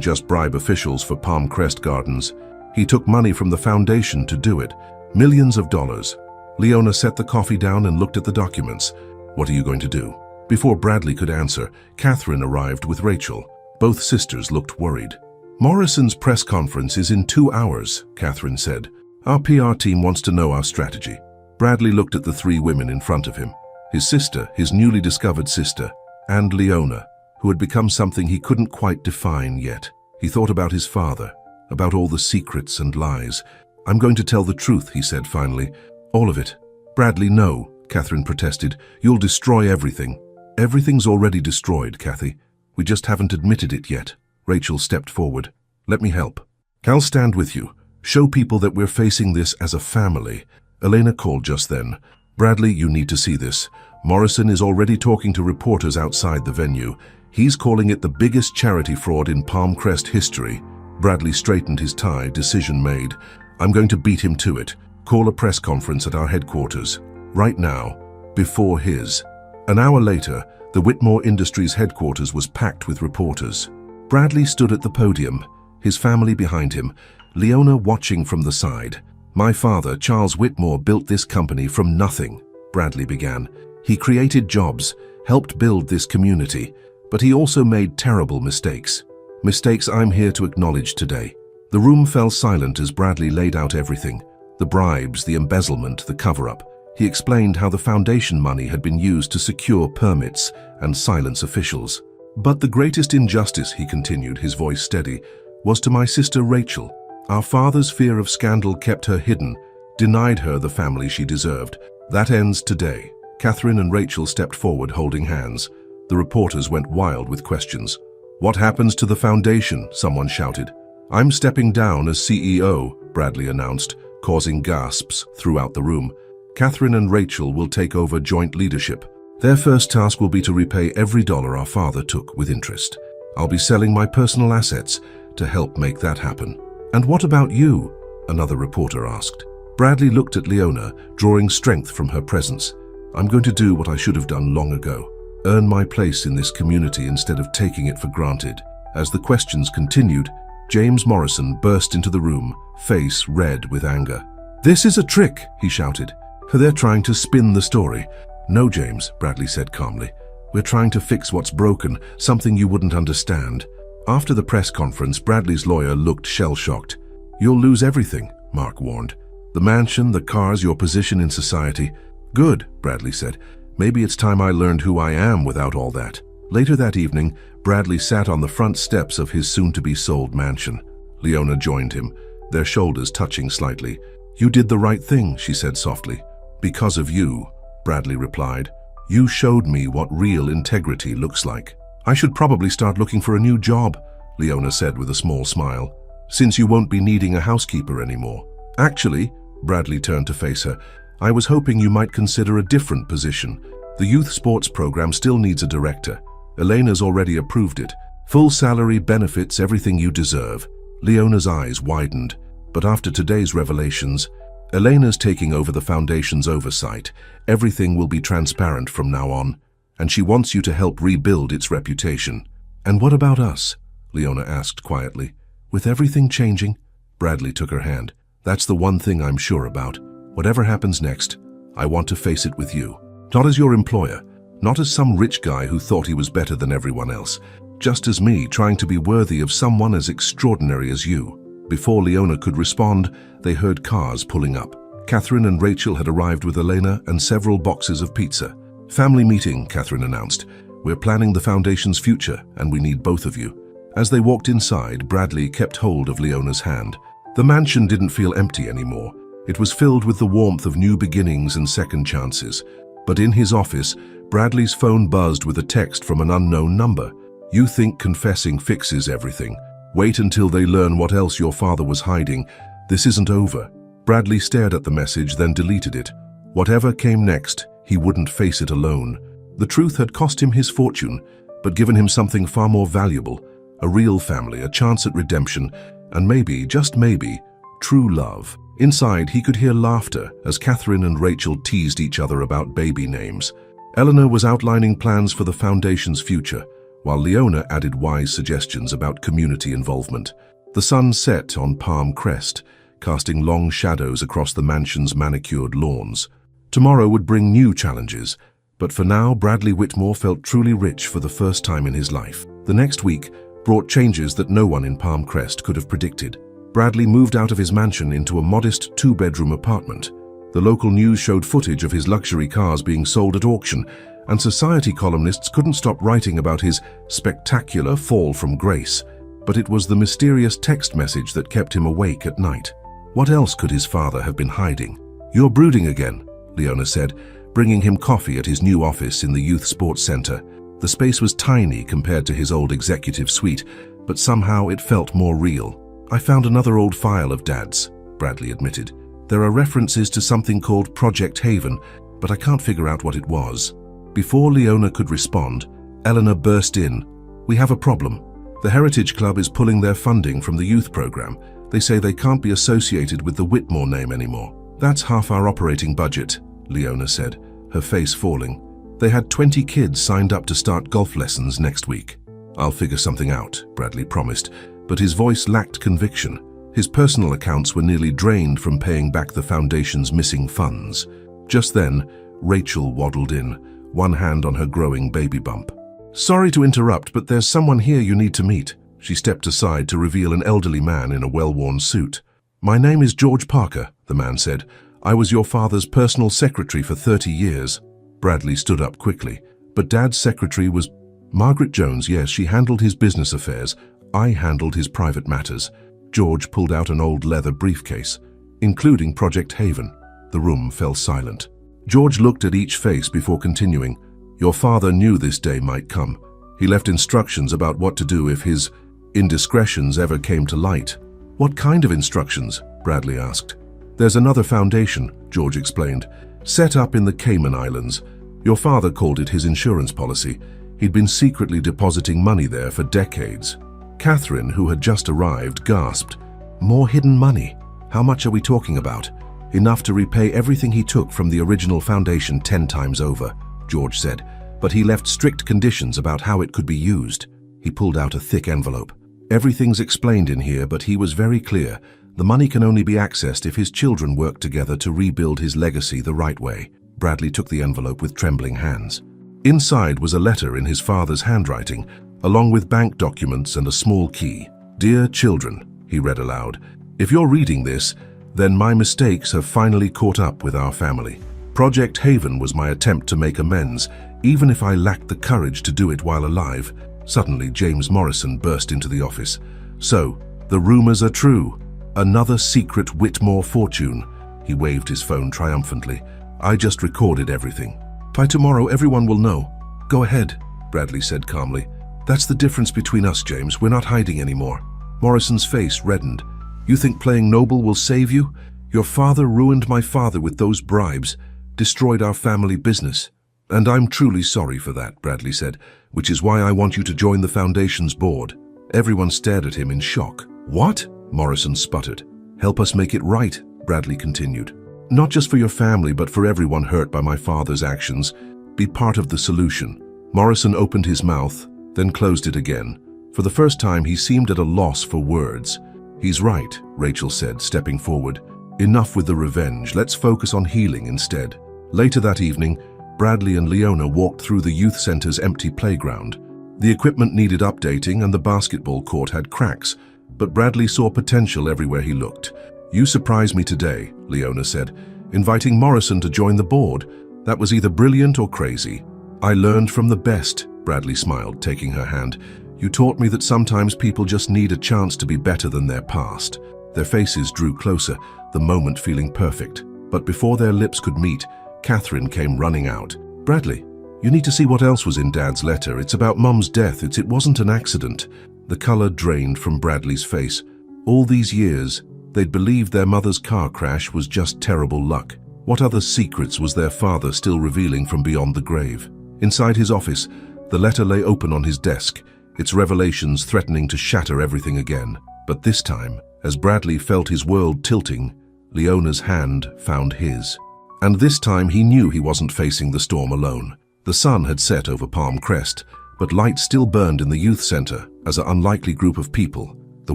just bribe officials for Palm Crest Gardens. He took money from the foundation to do it. Millions of dollars." Leona set the coffee down and looked at the documents. "What are you going to do?" Before Bradley could answer, Catherine arrived with Rachel. Both sisters looked worried. "Morrison's press conference is in 2 hours," Catherine said. "Our PR team wants to know our strategy." Bradley looked at the 3 women in front of him. His sister, his newly discovered sister, and Leona, who had become something he couldn't quite define yet. He thought about his father, about all the secrets and lies. "I'm going to tell the truth," he said finally. "All of it." "Bradley, no," Catherine protested. "You'll destroy everything." "Everything's already destroyed, Kathy. We just haven't admitted it yet." Rachel stepped forward. "Let me help. I'll stand with you. Show people that we're facing this as a family." Elena called just then. "Bradley, you need to see this. Morrison is already talking to reporters outside the venue. He's calling it the biggest charity fraud in Palm Crest history." Bradley straightened his tie, decision made. "I'm going to beat him to it. Call a press conference at our headquarters. Right now, before his." An hour later, the Whitmore Industries headquarters was packed with reporters. Bradley stood at the podium, his family behind him, Leona watching from the side. "My father, Charles Whitmore, built this company from nothing," Bradley began. "He created jobs, helped build this community, but he also made terrible mistakes. Mistakes I'm here to acknowledge today." The room fell silent as Bradley laid out everything. The bribes, the embezzlement, the cover-up. He explained how the foundation money had been used to secure permits and silence officials. "But the greatest injustice," he continued, his voice steady, "was to my sister Rachel. Our father's fear of scandal kept her hidden, denied her the family she deserved. That ends today." Catherine and Rachel stepped forward holding hands. The reporters went wild with questions. "What happens to the foundation?" someone shouted. "I'm stepping down as CEO," Bradley announced, causing gasps throughout the room. "Catherine and Rachel will take over joint leadership. Their first task will be to repay every dollar our father took with interest. I'll be selling my personal assets to help make that happen." "And what about you?" another reporter asked. Bradley looked at Leona, drawing strength from her presence. "I'm going to do what I should have done long ago. Earn my place in this community instead of taking it for granted." As the questions continued, James Morrison burst into the room, face red with anger. "This is a trick," he shouted. "They're trying to spin the story." "No, James," Bradley said calmly. "We're trying to fix what's broken, something you wouldn't understand." After the press conference, Bradley's lawyer looked shell-shocked. "You'll lose everything," Mark warned. "The mansion, the cars, your position in society." "Good," Bradley said. "Maybe it's time I learned who I am without all that." Later that evening, Bradley sat on the front steps of his soon-to-be-sold mansion. Leona joined him, their shoulders touching slightly. "You did the right thing," she said softly. "Because of you," Bradley replied. "You showed me what real integrity looks like." "I should probably start looking for a new job," Leona said with a small smile, "since you won't be needing a housekeeper anymore." "Actually," Bradley turned to face her, "I was hoping you might consider a different position. The youth sports program still needs a director. Elena's already approved it. Full salary, benefits, everything you deserve." Leona's eyes widened, but after today's revelations, Elena's taking over the foundation's oversight. Everything will be transparent from now on, and she wants you to help rebuild its reputation. "And what about us?" Leona asked quietly. "With everything changing?" Bradley took her hand. "That's the one thing I'm sure about. Whatever happens next, I want to face it with you. Not as your employer, not as some rich guy who thought he was better than everyone else, just as me trying to be worthy of someone as extraordinary as you." Before Leona could respond, they heard cars pulling up. Catherine and Rachel had arrived with Elena and several boxes of pizza. "Family meeting," Catherine announced. "We're planning the foundation's future, and we need both of you." As they walked inside, Bradley kept hold of Leona's hand. The mansion didn't feel empty anymore. It was filled with the warmth of new beginnings and second chances. But in his office, Bradley's phone buzzed with a text from an unknown number. "You think confessing fixes everything. Wait until they learn what else your father was hiding. This isn't over." Bradley stared at the message, then deleted it. Whatever came next, he wouldn't face it alone. The truth had cost him his fortune, but given him something far more valuable: a real family, a chance at redemption, and maybe, just maybe, true love. Inside, he could hear laughter as Catherine and Rachel teased each other about baby names. Eleanor was outlining plans for the foundation's future, while Leona added wise suggestions about community involvement. The sun set on Palm Crest, casting long shadows across the mansion's manicured lawns. Tomorrow would bring new challenges, but for now Bradley Whitmore felt truly rich for the first time in his life. The next week brought changes that no one in Palm Crest could have predicted. Bradley moved out of his mansion into a modest two-bedroom apartment. The local news showed footage of his luxury cars being sold at auction, and society columnists couldn't stop writing about his spectacular fall from grace. But it was the mysterious text message that kept him awake at night. What else could his father have been hiding? "You're brooding again," Leona said, bringing him coffee at his new office in the youth sports center. The space was tiny compared to his old executive suite, but somehow it felt more real. "I found another old file of Dad's," Bradley admitted. "There are references to something called Project Haven, but I can't figure out what it was." Before Leona could respond, Eleanor burst in. "We have a problem. The Heritage Club is pulling their funding from the youth program. They say they can't be associated with the Whitmore name anymore." "That's half our operating budget," Leona said, her face falling. "They had 20 kids signed up to start golf lessons next week." "I'll figure something out," Bradley promised, but his voice lacked conviction. His personal accounts were nearly drained from paying back the foundation's missing funds. Just then, Rachel waddled in, one hand on her growing baby bump. "Sorry to interrupt, but there's someone here you need to meet." She stepped aside to reveal an elderly man in a well-worn suit. "My name is George Parker," the man said. "I was your father's personal secretary for 30 years. Bradley stood up quickly. "But Dad's secretary was—" "Margaret Jones, yes, she handled his business affairs. I handled his private matters." George pulled out an old leather briefcase, including Project Haven. The room fell silent. George looked at each face before continuing. "Your father knew this day might come. He left instructions about what to do if his indiscretions ever came to light." "What kind of instructions?" Bradley asked. "There's another foundation," George explained, "set up in the Cayman Islands. Your father called it his insurance policy. He'd been secretly depositing money there for decades." Catherine, who had just arrived, gasped. "More hidden money? How much are we talking about?" "Enough to repay everything he took from the original foundation 10 times over," George said, "but he left strict conditions about how it could be used." He pulled out a thick envelope. "Everything's explained in here, but he was very clear. The money can only be accessed if his children work together to rebuild his legacy the right way." Bradley took the envelope with trembling hands. Inside was a letter in his father's handwriting, along with bank documents and a small key. "Dear children," he read aloud, "if you're reading this, then my mistakes have finally caught up with our family. Project Haven was my attempt to make amends, even if I lacked the courage to do it while alive." Suddenly, James Morrison burst into the office. "So, the rumors are true. Another secret Whitmore fortune." He waved his phone triumphantly. "I just recorded everything. By tomorrow, everyone will know." "Go ahead," Bradley said calmly. "That's the difference between us, James. We're not hiding anymore." Morrison's face reddened. "You think playing noble will save you? Your father ruined my father with those bribes, destroyed our family business. And I'm truly sorry for that," Bradley said, "which is why I want you to join the Foundation's board." Everyone stared at him in shock. "What?" Morrison sputtered. "Help us make it right," Bradley continued. "Not just for your family, but for everyone hurt by my father's actions. Be part of the solution." Morrison opened his mouth, then closed it again. For the first time, he seemed at a loss for words. "He's right," Rachel said, stepping forward. "Enough with the revenge. Let's focus on healing instead." Later that evening, Bradley and Leona walked through the youth center's empty playground. The equipment needed updating and the basketball court had cracks, but Bradley saw potential everywhere he looked. "You surprised me today," Leona said, "inviting Morrison to join the board. That was either brilliant or crazy." "I learned from the best," Bradley smiled, taking her hand. "You taught me that sometimes people just need a chance to be better than their past." Their faces drew closer, the moment feeling perfect. But before their lips could meet, Catherine came running out. "Bradley, you need to see what else was in Dad's letter. It's about Mum's death. It wasn't an accident." The color drained from Bradley's face. All these years, they'd believed their mother's car crash was just terrible luck. What other secrets was their father still revealing from beyond the grave? Inside his office, the letter lay open on his desk, its revelations threatening to shatter everything again. But this time, As Bradley felt his world tilting, Leona's hand found his. And this time he knew he wasn't facing the storm alone. The sun had set over Palm Crest, but light still burned in the youth center as an unlikely group of people, the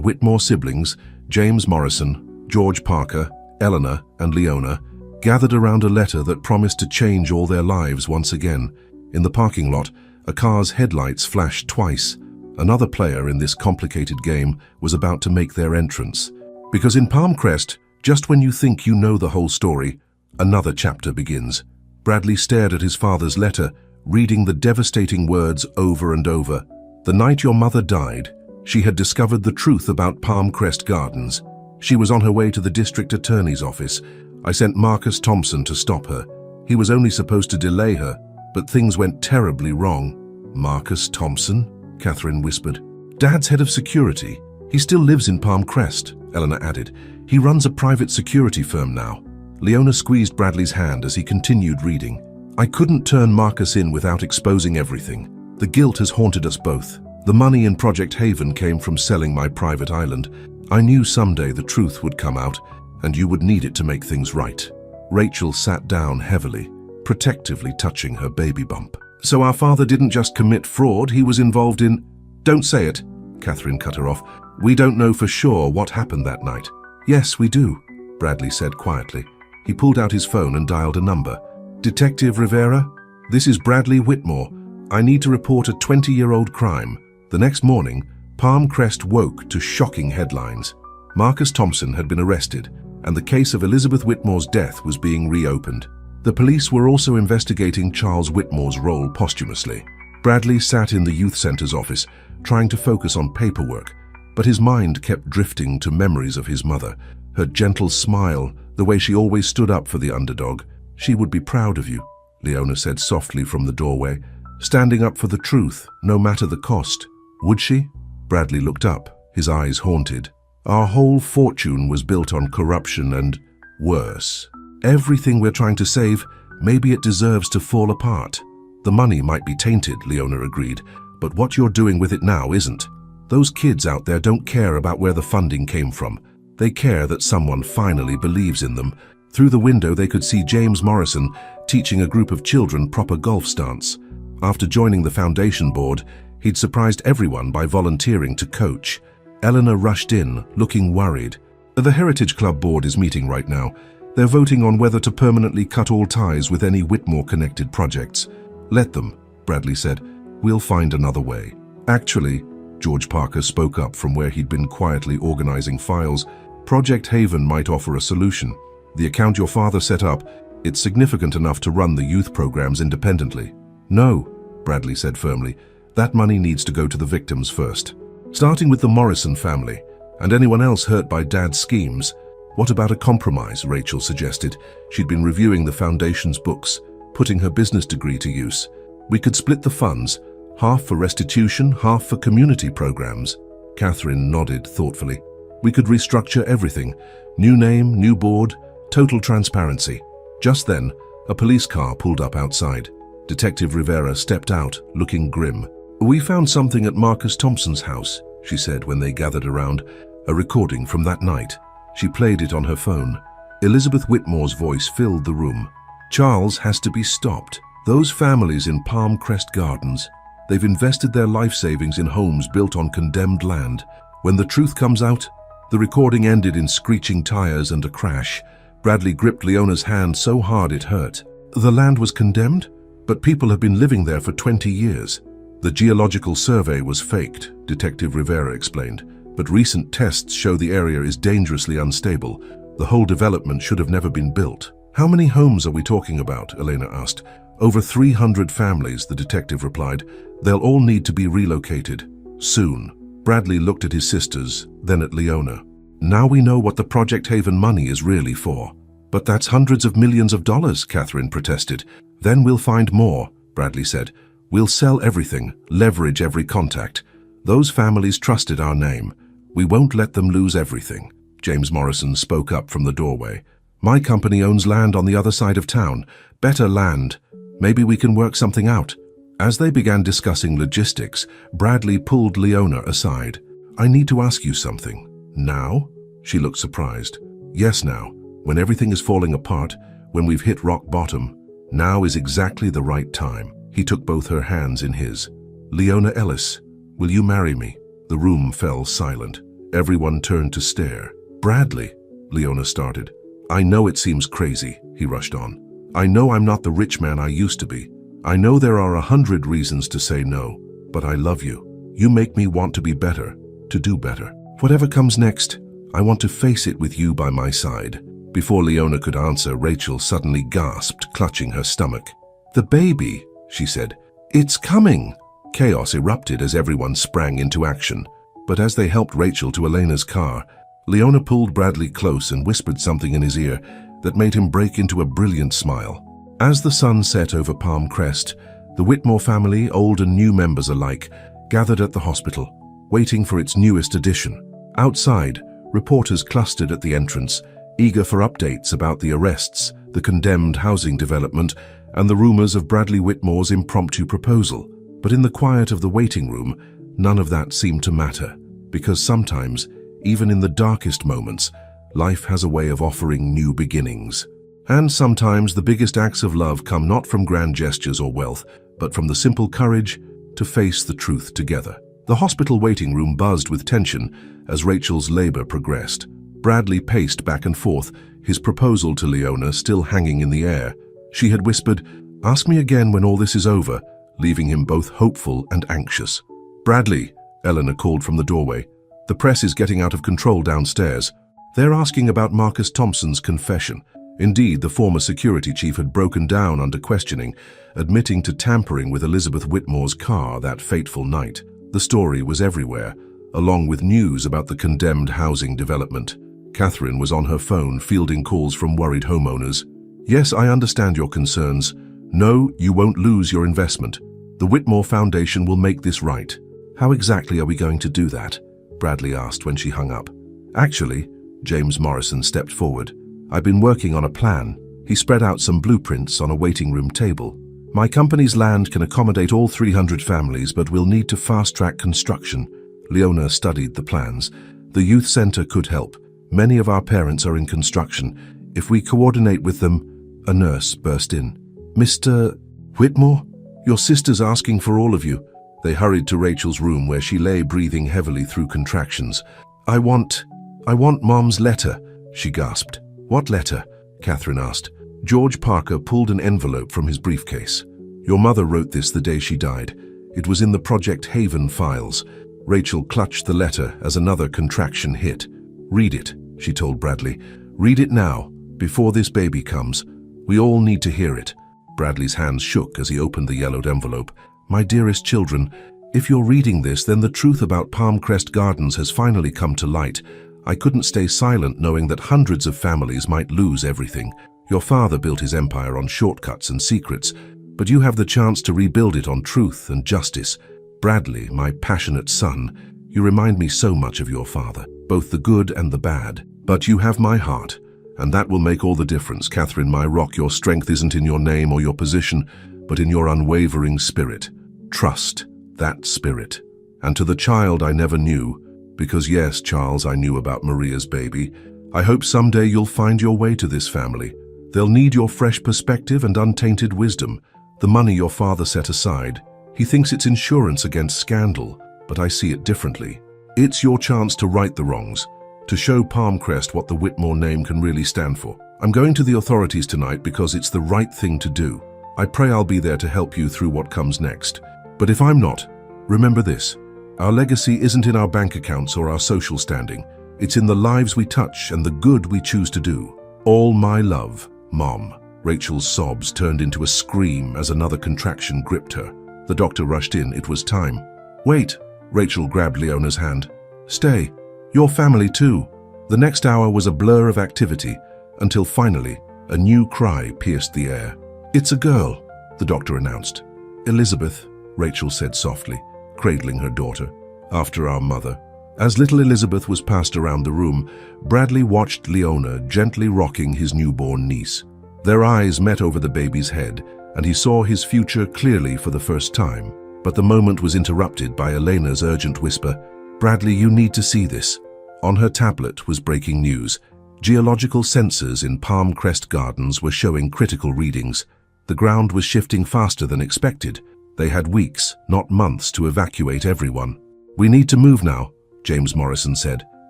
Whitmore siblings, James Morrison, George Parker, Eleanor, and Leona, gathered around a letter that promised to change all their lives once again. In the parking lot, a car's headlights flashed twice. Another player in this complicated game was about to make their entrance. Because in Palm Crest, just when you think you know the whole story, another chapter begins. Bradley stared at his father's letter, reading the devastating words over and over. The night your mother died, she had discovered the truth about Palm Crest Gardens. She was on her way to the district attorney's office. I sent Marcus Thompson to stop her. He was only supposed to delay her, but things went terribly wrong. Marcus Thompson? Catherine whispered. Dad's head of security. He still lives in Palm Crest, Eleanor added. He runs a private security firm now. Leona squeezed Bradley's hand as he continued reading. I couldn't turn Marcus in without exposing everything. The guilt has haunted us both. The money in Project Haven came from selling my private island. I knew someday the truth would come out, and you would need it to make things right. Rachel sat down heavily, protectively touching her baby bump. So our father didn't just commit fraud, he was involved in... Don't say it, Catherine cut her off. We don't know for sure what happened that night. Yes, we do, Bradley said quietly. He pulled out his phone and dialed a number. Detective Rivera, this is Bradley Whitmore. I need to report a 20-year-old crime. The next morning, Palm Crest woke to shocking headlines. Marcus Thompson had been arrested, and the case of Elizabeth Whitmore's death was being reopened. The police were also investigating Charles Whitmore's role posthumously. Bradley sat in the youth center's office, trying to focus on paperwork, but his mind kept drifting to memories of his mother, her gentle smile, the way she always stood up for the underdog. She would be proud of you, Leona said softly from the doorway, standing up for the truth, no matter the cost. Would she? Bradley looked up, his eyes haunted. Our whole fortune was built on corruption and, worse, everything we're trying to save, maybe it deserves to fall apart. The money might be tainted, Leona agreed, but what you're doing with it now isn't. Those kids out there don't care about where the funding came from. They care that someone finally believes in them. Through the window they could see James Morrison teaching a group of children proper golf stance. After joining the foundation board, he'd surprised everyone by volunteering to coach. Eleanor rushed in, looking worried. The Heritage Club board is meeting right now. They're voting on whether to permanently cut all ties with any Whitmore-connected projects. Let them, Bradley said. We'll find another way. Actually, George Parker spoke up from where he'd been quietly organizing files. Project Haven might offer a solution. The account your father set up, it's significant enough to run the youth programs independently. No, Bradley said firmly. That money needs to go to the victims first. Starting with the Morrison family, and anyone else hurt by Dad's schemes. What about a compromise, Rachel suggested. She'd been reviewing the foundation's books, putting her business degree to use. We could split the funds, half for restitution, half for community programs. Catherine nodded thoughtfully. We could restructure everything. New name, new board, total transparency. Just then, a police car pulled up outside. Detective Rivera stepped out, looking grim. We found something at Marcus Thompson's house, she said when they gathered around. A recording from that night. She played it on her phone. Elizabeth Whitmore's voice filled the room. Charles has to be stopped. Those families in Palm Crest Gardens, they've invested their life savings in homes built on condemned land. When the truth comes out, the recording ended in screeching tires and a crash. Bradley gripped Leona's hand so hard it hurt. The land was condemned, but people have been living there for 20 years. The geological survey was faked, Detective Rivera explained, but recent tests show the area is dangerously unstable. The whole development should have never been built. How many homes are we talking about? Elena asked. Over 300 families, the detective replied. They'll all need to be relocated. Soon. Bradley looked at his sisters, then at Leona. Now we know what the Project Haven money is really for. But that's hundreds of millions of dollars, Catherine protested. Then we'll find more, Bradley said. We'll sell everything, leverage every contact. Those families trusted our name. We won't let them lose everything. James Morrison spoke up from the doorway. My company owns land on the other side of town. Better land. Maybe we can work something out. As they began discussing logistics, Bradley pulled Leona aside. I need to ask you something. Now? She looked surprised. Yes, now, when everything is falling apart, when we've hit rock bottom, now is exactly the right time. He took both her hands in his. Leona Ellis, will you marry me? The room fell silent. Everyone turned to stare. Bradley, Leona started. I know it seems crazy, he rushed on. I know I'm not the rich man I used to be. I know there are 100 reasons to say no, but I love you. You make me want to be better, to do better. Whatever comes next, I want to face it with you by my side. Before Leona could answer, Rachel suddenly gasped, clutching her stomach. The baby, she said. It's coming. Chaos erupted as everyone sprang into action. But as they helped Rachel to Elena's car, Leona pulled Bradley close and whispered something in his ear that made him break into a brilliant smile. As the sun set over Palm Crest, the Whitmore family, old and new members alike, gathered at the hospital, waiting for its newest addition. Outside, reporters clustered at the entrance, eager for updates about the arrests, the condemned housing development, and the rumors of Bradley Whitmore's impromptu proposal. But in the quiet of the waiting room, none of that seemed to matter, because sometimes, even in the darkest moments, life has a way of offering new beginnings. And sometimes the biggest acts of love come not from grand gestures or wealth, but from the simple courage to face the truth together. The hospital waiting room buzzed with tension as Rachel's labor progressed. Bradley paced back and forth, his proposal to Leona still hanging in the air. She had whispered, "Ask me again when all this is over," leaving him both hopeful and anxious. "Bradley," Eleanor called from the doorway, "the press is getting out of control downstairs. They're asking about Marcus Thompson's confession." Indeed, the former security chief had broken down under questioning, admitting to tampering with Elizabeth Whitmore's car that fateful night. The story was everywhere, along with news about the condemned housing development. Catherine was on her phone fielding calls from worried homeowners. "Yes, I understand your concerns. No, you won't lose your investment. The Whitmore Foundation will make this right." "How exactly are we going to do that?" Bradley asked when she hung up. "Actually," James Morrison stepped forward, "I've been working on a plan." He spread out some blueprints on a waiting room table. "My company's land can accommodate all 300 families, but we'll need to fast-track construction." Leona studied the plans. "The youth center could help. Many of our parents are in construction. If we coordinate with them..." A nurse burst in. "Mr. Whitmore? Your sister's asking for all of you." They hurried to Rachel's room where she lay breathing heavily through contractions. I want Mom's letter," she gasped. "What letter?" Catherine asked. George Parker pulled an envelope from his briefcase. "Your mother wrote this the day she died. It was in the Project Haven files." Rachel clutched the letter as another contraction hit. "Read it," she told Bradley. "Read it now, before this baby comes. We all need to hear it." Bradley's hands shook as he opened the yellowed envelope. "My dearest children, if you're reading this, then the truth about Palm Crest Gardens has finally come to light. I couldn't stay silent knowing that hundreds of families might lose everything. Your father built his empire on shortcuts and secrets, but you have the chance to rebuild it on truth and justice. Bradley, my passionate son, you remind me so much of your father, both the good and the bad. But you have my heart, and that will make all the difference. Catherine, my rock, your strength isn't in your name or your position, but in your unwavering spirit. Trust that spirit. And to the child I never knew, because yes, Charles, I knew about Maria's baby, I hope someday you'll find your way to this family. They'll need your fresh perspective and untainted wisdom. The money your father set aside, he thinks it's insurance against scandal, but I see it differently. It's your chance to right the wrongs, to show Palm Crest what the Whitmore name can really stand for. I'm going to the authorities tonight because it's the right thing to do. I pray I'll be there to help you through what comes next. But if I'm not, remember this. Our legacy isn't in our bank accounts or our social standing. It's in the lives we touch and the good we choose to do. All my love, Mom." Rachel's sobs turned into a scream as another contraction gripped her. The doctor rushed in. It was time. "Wait," Rachel grabbed Leona's hand. "Stay. Your family too." The next hour was a blur of activity, until finally, a new cry pierced the air. "It's a girl," the doctor announced. "Elizabeth," Rachel said softly, cradling her daughter. "After our mother." As little Elizabeth was passed around the room, Bradley watched Leona gently rocking his newborn niece. Their eyes met over the baby's head, and he saw his future clearly for the first time. But the moment was interrupted by Elena's urgent whisper, "Bradley, you need to see this." On her tablet was breaking news. Geological sensors in Palm Crest Gardens were showing critical readings. The ground was shifting faster than expected. They had weeks, not months, to evacuate everyone. "We need to move now," James Morrison said,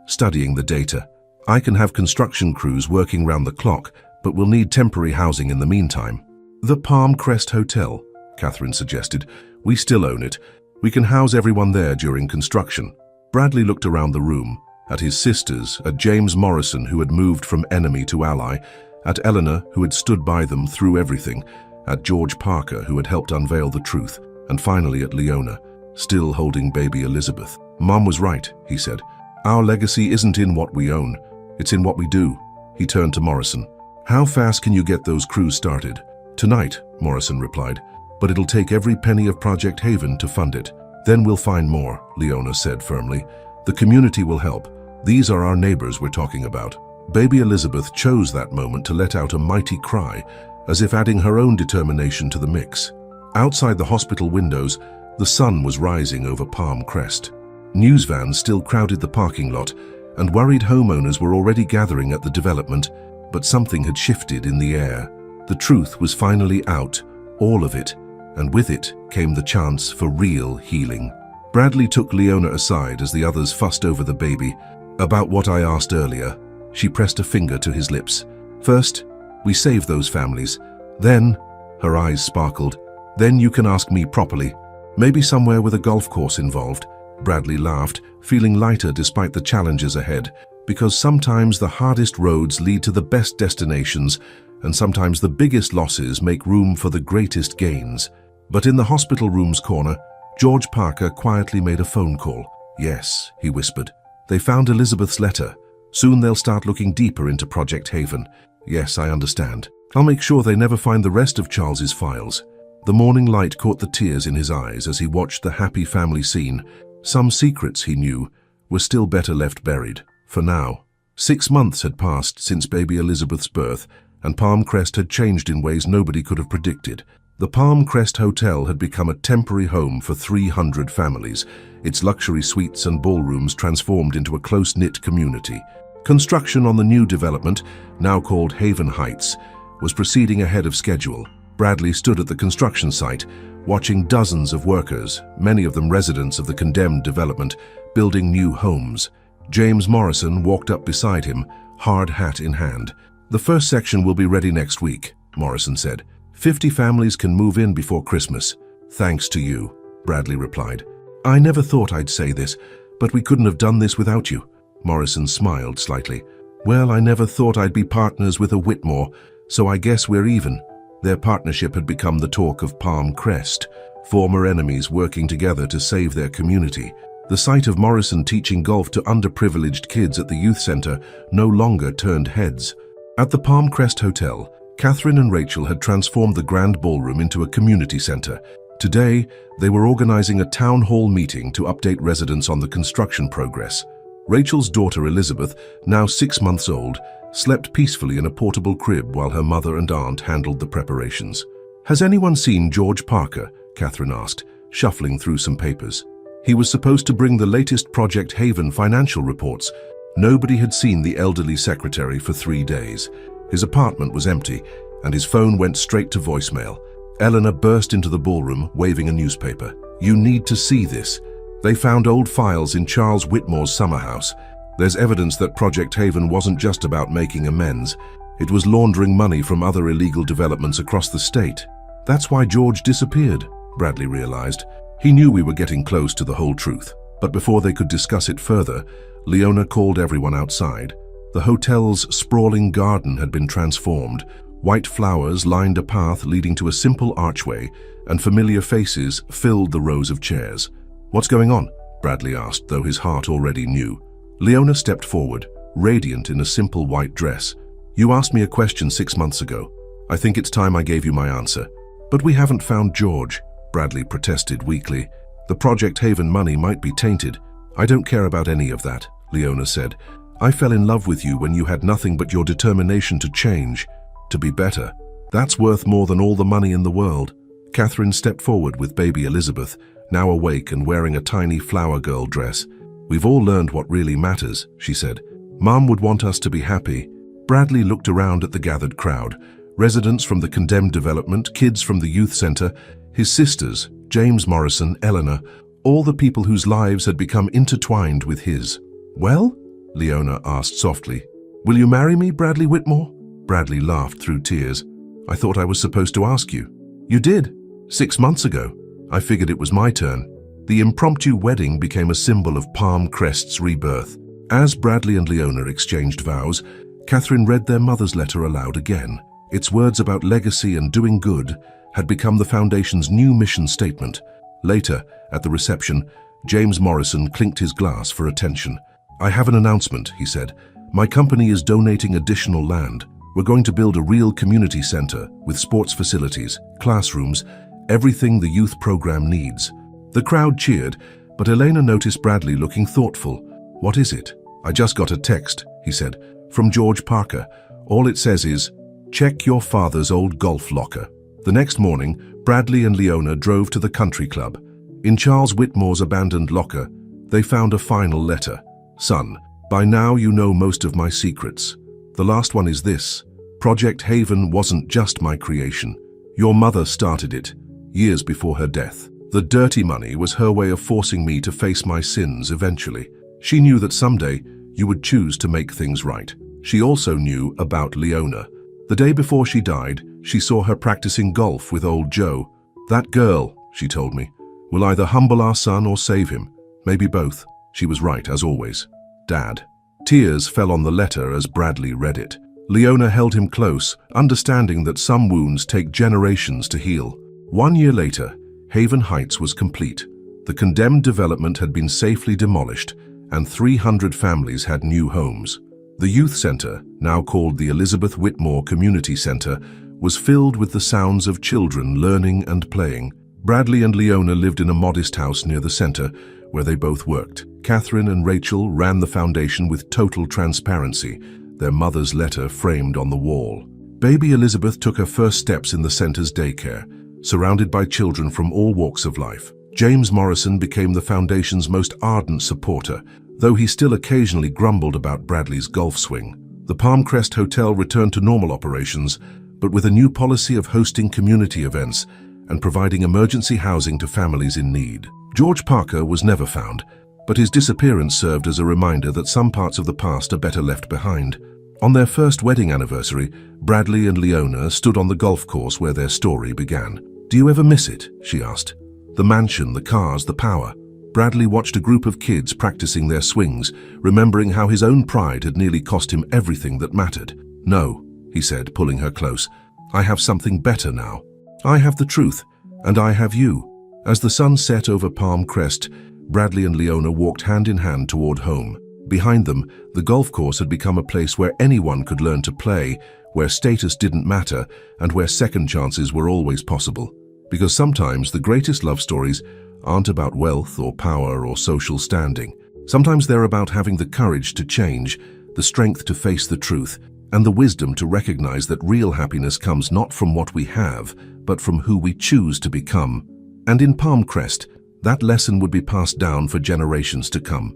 studying the data. "I can have construction crews working round the clock, but we'll need temporary housing in the meantime." "The Palm Crest Hotel," Catherine suggested. "We still own it. We can house everyone there during construction." Bradley looked around the room, at his sisters, at James Morrison, who had moved from enemy to ally, at Eleanor, who had stood by them through everything, at George Parker, who had helped unveil the truth, and finally at Leona, still holding baby Elizabeth. "Mom was right," he said. "Our legacy isn't in what we own, it's in what we do." He turned to Morrison. "How fast can you get those crews started?" "Tonight," Morrison replied, "but it'll take every penny of Project Haven to fund it." "Then we'll find more," Leona said firmly. "The community will help. These are our neighbors we're talking about." Baby Elizabeth chose that moment to let out a mighty cry, as if adding her own determination to the mix. Outside the hospital windows, the sun was rising over Palm Crest. News vans still crowded the parking lot, and worried homeowners were already gathering at the development, but something had shifted in the air. The truth was finally out, all of it, and with it came the chance for real healing. Bradley took Leona aside as the others fussed over the baby. "About what I asked earlier." She pressed a finger to his lips. "First, we save those families. Then," her eyes sparkled, "then you can ask me properly. Maybe somewhere with a golf course involved." Bradley laughed, feeling lighter despite the challenges ahead, because sometimes the hardest roads lead to the best destinations, and sometimes the biggest losses make room for the greatest gains. But in the hospital room's corner, George Parker quietly made a phone call. "Yes," he whispered. "They found Elizabeth's letter. Soon they'll start looking deeper into Project Haven." "Yes, I understand. I'll make sure they never find the rest of Charles's files." The morning light caught the tears in his eyes as he watched the happy family scene. Some secrets, he knew, were still better left buried, for now. 6 months had passed since baby Elizabeth's birth, and Palm Crest had changed in ways nobody could have predicted. The Palm Crest Hotel had become a temporary home for 300 families, its luxury suites and ballrooms transformed into a close-knit community. Construction on the new development, now called Haven Heights, was proceeding ahead of schedule. Bradley stood at the construction site, watching dozens of workers, many of them residents of the condemned development, building new homes. James Morrison walked up beside him, hard hat in hand. "The first section will be ready next week," Morrison said. 50 families can move in before Christmas. "Thanks to you," Bradley replied. "I never thought I'd say this, but we couldn't have done this without you." Morrison smiled slightly. "Well, I never thought I'd be partners with a Whitmore, so I guess we're even." Their partnership had become the talk of Palm Crest, former enemies working together to save their community. The sight of Morrison teaching golf to underprivileged kids at the youth center no longer turned heads. At the Palm Crest Hotel, Catherine and Rachel had transformed the grand ballroom into a community center. Today, they were organizing a town hall meeting to update residents on the construction progress. Rachel's daughter Elizabeth, now 6 months old, slept peacefully in a portable crib while her mother and aunt handled the preparations. "Has anyone seen George Parker?" Catherine asked, shuffling through some papers. "He was supposed to bring the latest Project Haven financial reports." Nobody had seen the elderly secretary for 3 days. His apartment was empty, and his phone went straight to voicemail. Eleanor burst into the ballroom, waving a newspaper. "You need to see this. They found old files in Charles Whitmore's summer house. There's evidence that Project Haven wasn't just about making amends. It was laundering money from other illegal developments across the state. That's why George disappeared," Bradley realized. He knew we were getting close to the whole truth. But before they could discuss it further, Leona called everyone outside. The hotel's sprawling garden had been transformed. White flowers lined a path leading to a simple archway, and familiar faces filled the rows of chairs. "What's going on?" Bradley asked, though his heart already knew. Leona stepped forward, radiant in a simple white dress. "You asked me a question 6 months ago. I think it's time I gave you my answer." "But we haven't found George," Bradley protested weakly. "The Project Haven money might be tainted." "I don't care about any of that," Leona said. "I fell in love with you when you had nothing but your determination to change, to be better. That's worth more than all the money in the world." Catherine stepped forward with baby Elizabeth, now awake and wearing a tiny flower girl dress. We've all learned what really matters, she said. Mom would want us to be happy. Bradley looked around at the gathered crowd. Residents from the condemned development, kids from the youth center, his sisters, James Morrison, Eleanor, all the people whose lives had become intertwined with his. "Well?" Leona asked softly. "Will you marry me, Bradley Whitmore?" Bradley laughed through tears. "I thought I was supposed to ask you." "You did. 6 months ago. I figured it was my turn." The impromptu wedding became a symbol of Palm Crest's rebirth. As Bradley and Leona exchanged vows, Catherine read their mother's letter aloud again. Its words about legacy and doing good had become the foundation's new mission statement. Later, at the reception, James Morrison clinked his glass for attention. "I have an announcement," he said. "My company is donating additional land. We're going to build a real community center with sports facilities, classrooms, everything the youth program needs." The crowd cheered, but Elena noticed Bradley looking thoughtful. "What is it?" "I just got a text," he said, "from George Parker. All it says is, check your father's old golf locker." The next morning, Bradley and Leona drove to the country club. In Charles Whitmore's abandoned locker, they found a final letter. "Son, by now you know most of my secrets. The last one is this. Project Haven wasn't just my creation. Your mother started it, years before her death. The dirty money was her way of forcing me to face my sins eventually. She knew that someday you would choose to make things right." She also knew about Leona. The day before she died, she saw her practicing golf with old Joe. "That girl," she told me, "will either humble our son or save him. Maybe both." She was right, as always. Dad. Tears fell on the letter as Bradley read it. Leona held him close, understanding that some wounds take generations to heal. 1 year later, Haven Heights was complete. The condemned development had been safely demolished, and 300 families had new homes. The youth center, now called the Elizabeth Whitmore Community Center, was filled with the sounds of children learning and playing. Bradley and Leona lived in a modest house near the center, where they both worked. Catherine and Rachel ran the foundation with total transparency, their mother's letter framed on the wall. Baby Elizabeth took her first steps in the center's daycare, surrounded by children from all walks of life. James Morrison became the foundation's most ardent supporter, though he still occasionally grumbled about Bradley's golf swing. The Palmcrest Hotel returned to normal operations, but with a new policy of hosting community events and providing emergency housing to families in need. George Parker was never found, but his disappearance served as a reminder that some parts of the past are better left behind. On their first wedding anniversary, Bradley and Leona stood on the golf course where their story began. "Do you ever miss it?" she asked. "The mansion, the cars, the power." Bradley watched a group of kids practicing their swings, remembering how his own pride had nearly cost him everything that mattered. "No," he said, pulling her close. "I have something better now. I have the truth, and I have you." As the sun set over Palm Crest, Bradley and Leona walked hand in hand toward home. Behind them, the golf course had become a place where anyone could learn to play, where status didn't matter, and where second chances were always possible. Because sometimes the greatest love stories aren't about wealth or power or social standing. Sometimes they're about having the courage to change, the strength to face the truth, and the wisdom to recognize that real happiness comes not from what we have, but from who we choose to become. And in Palmcrest, that lesson would be passed down for generations to come.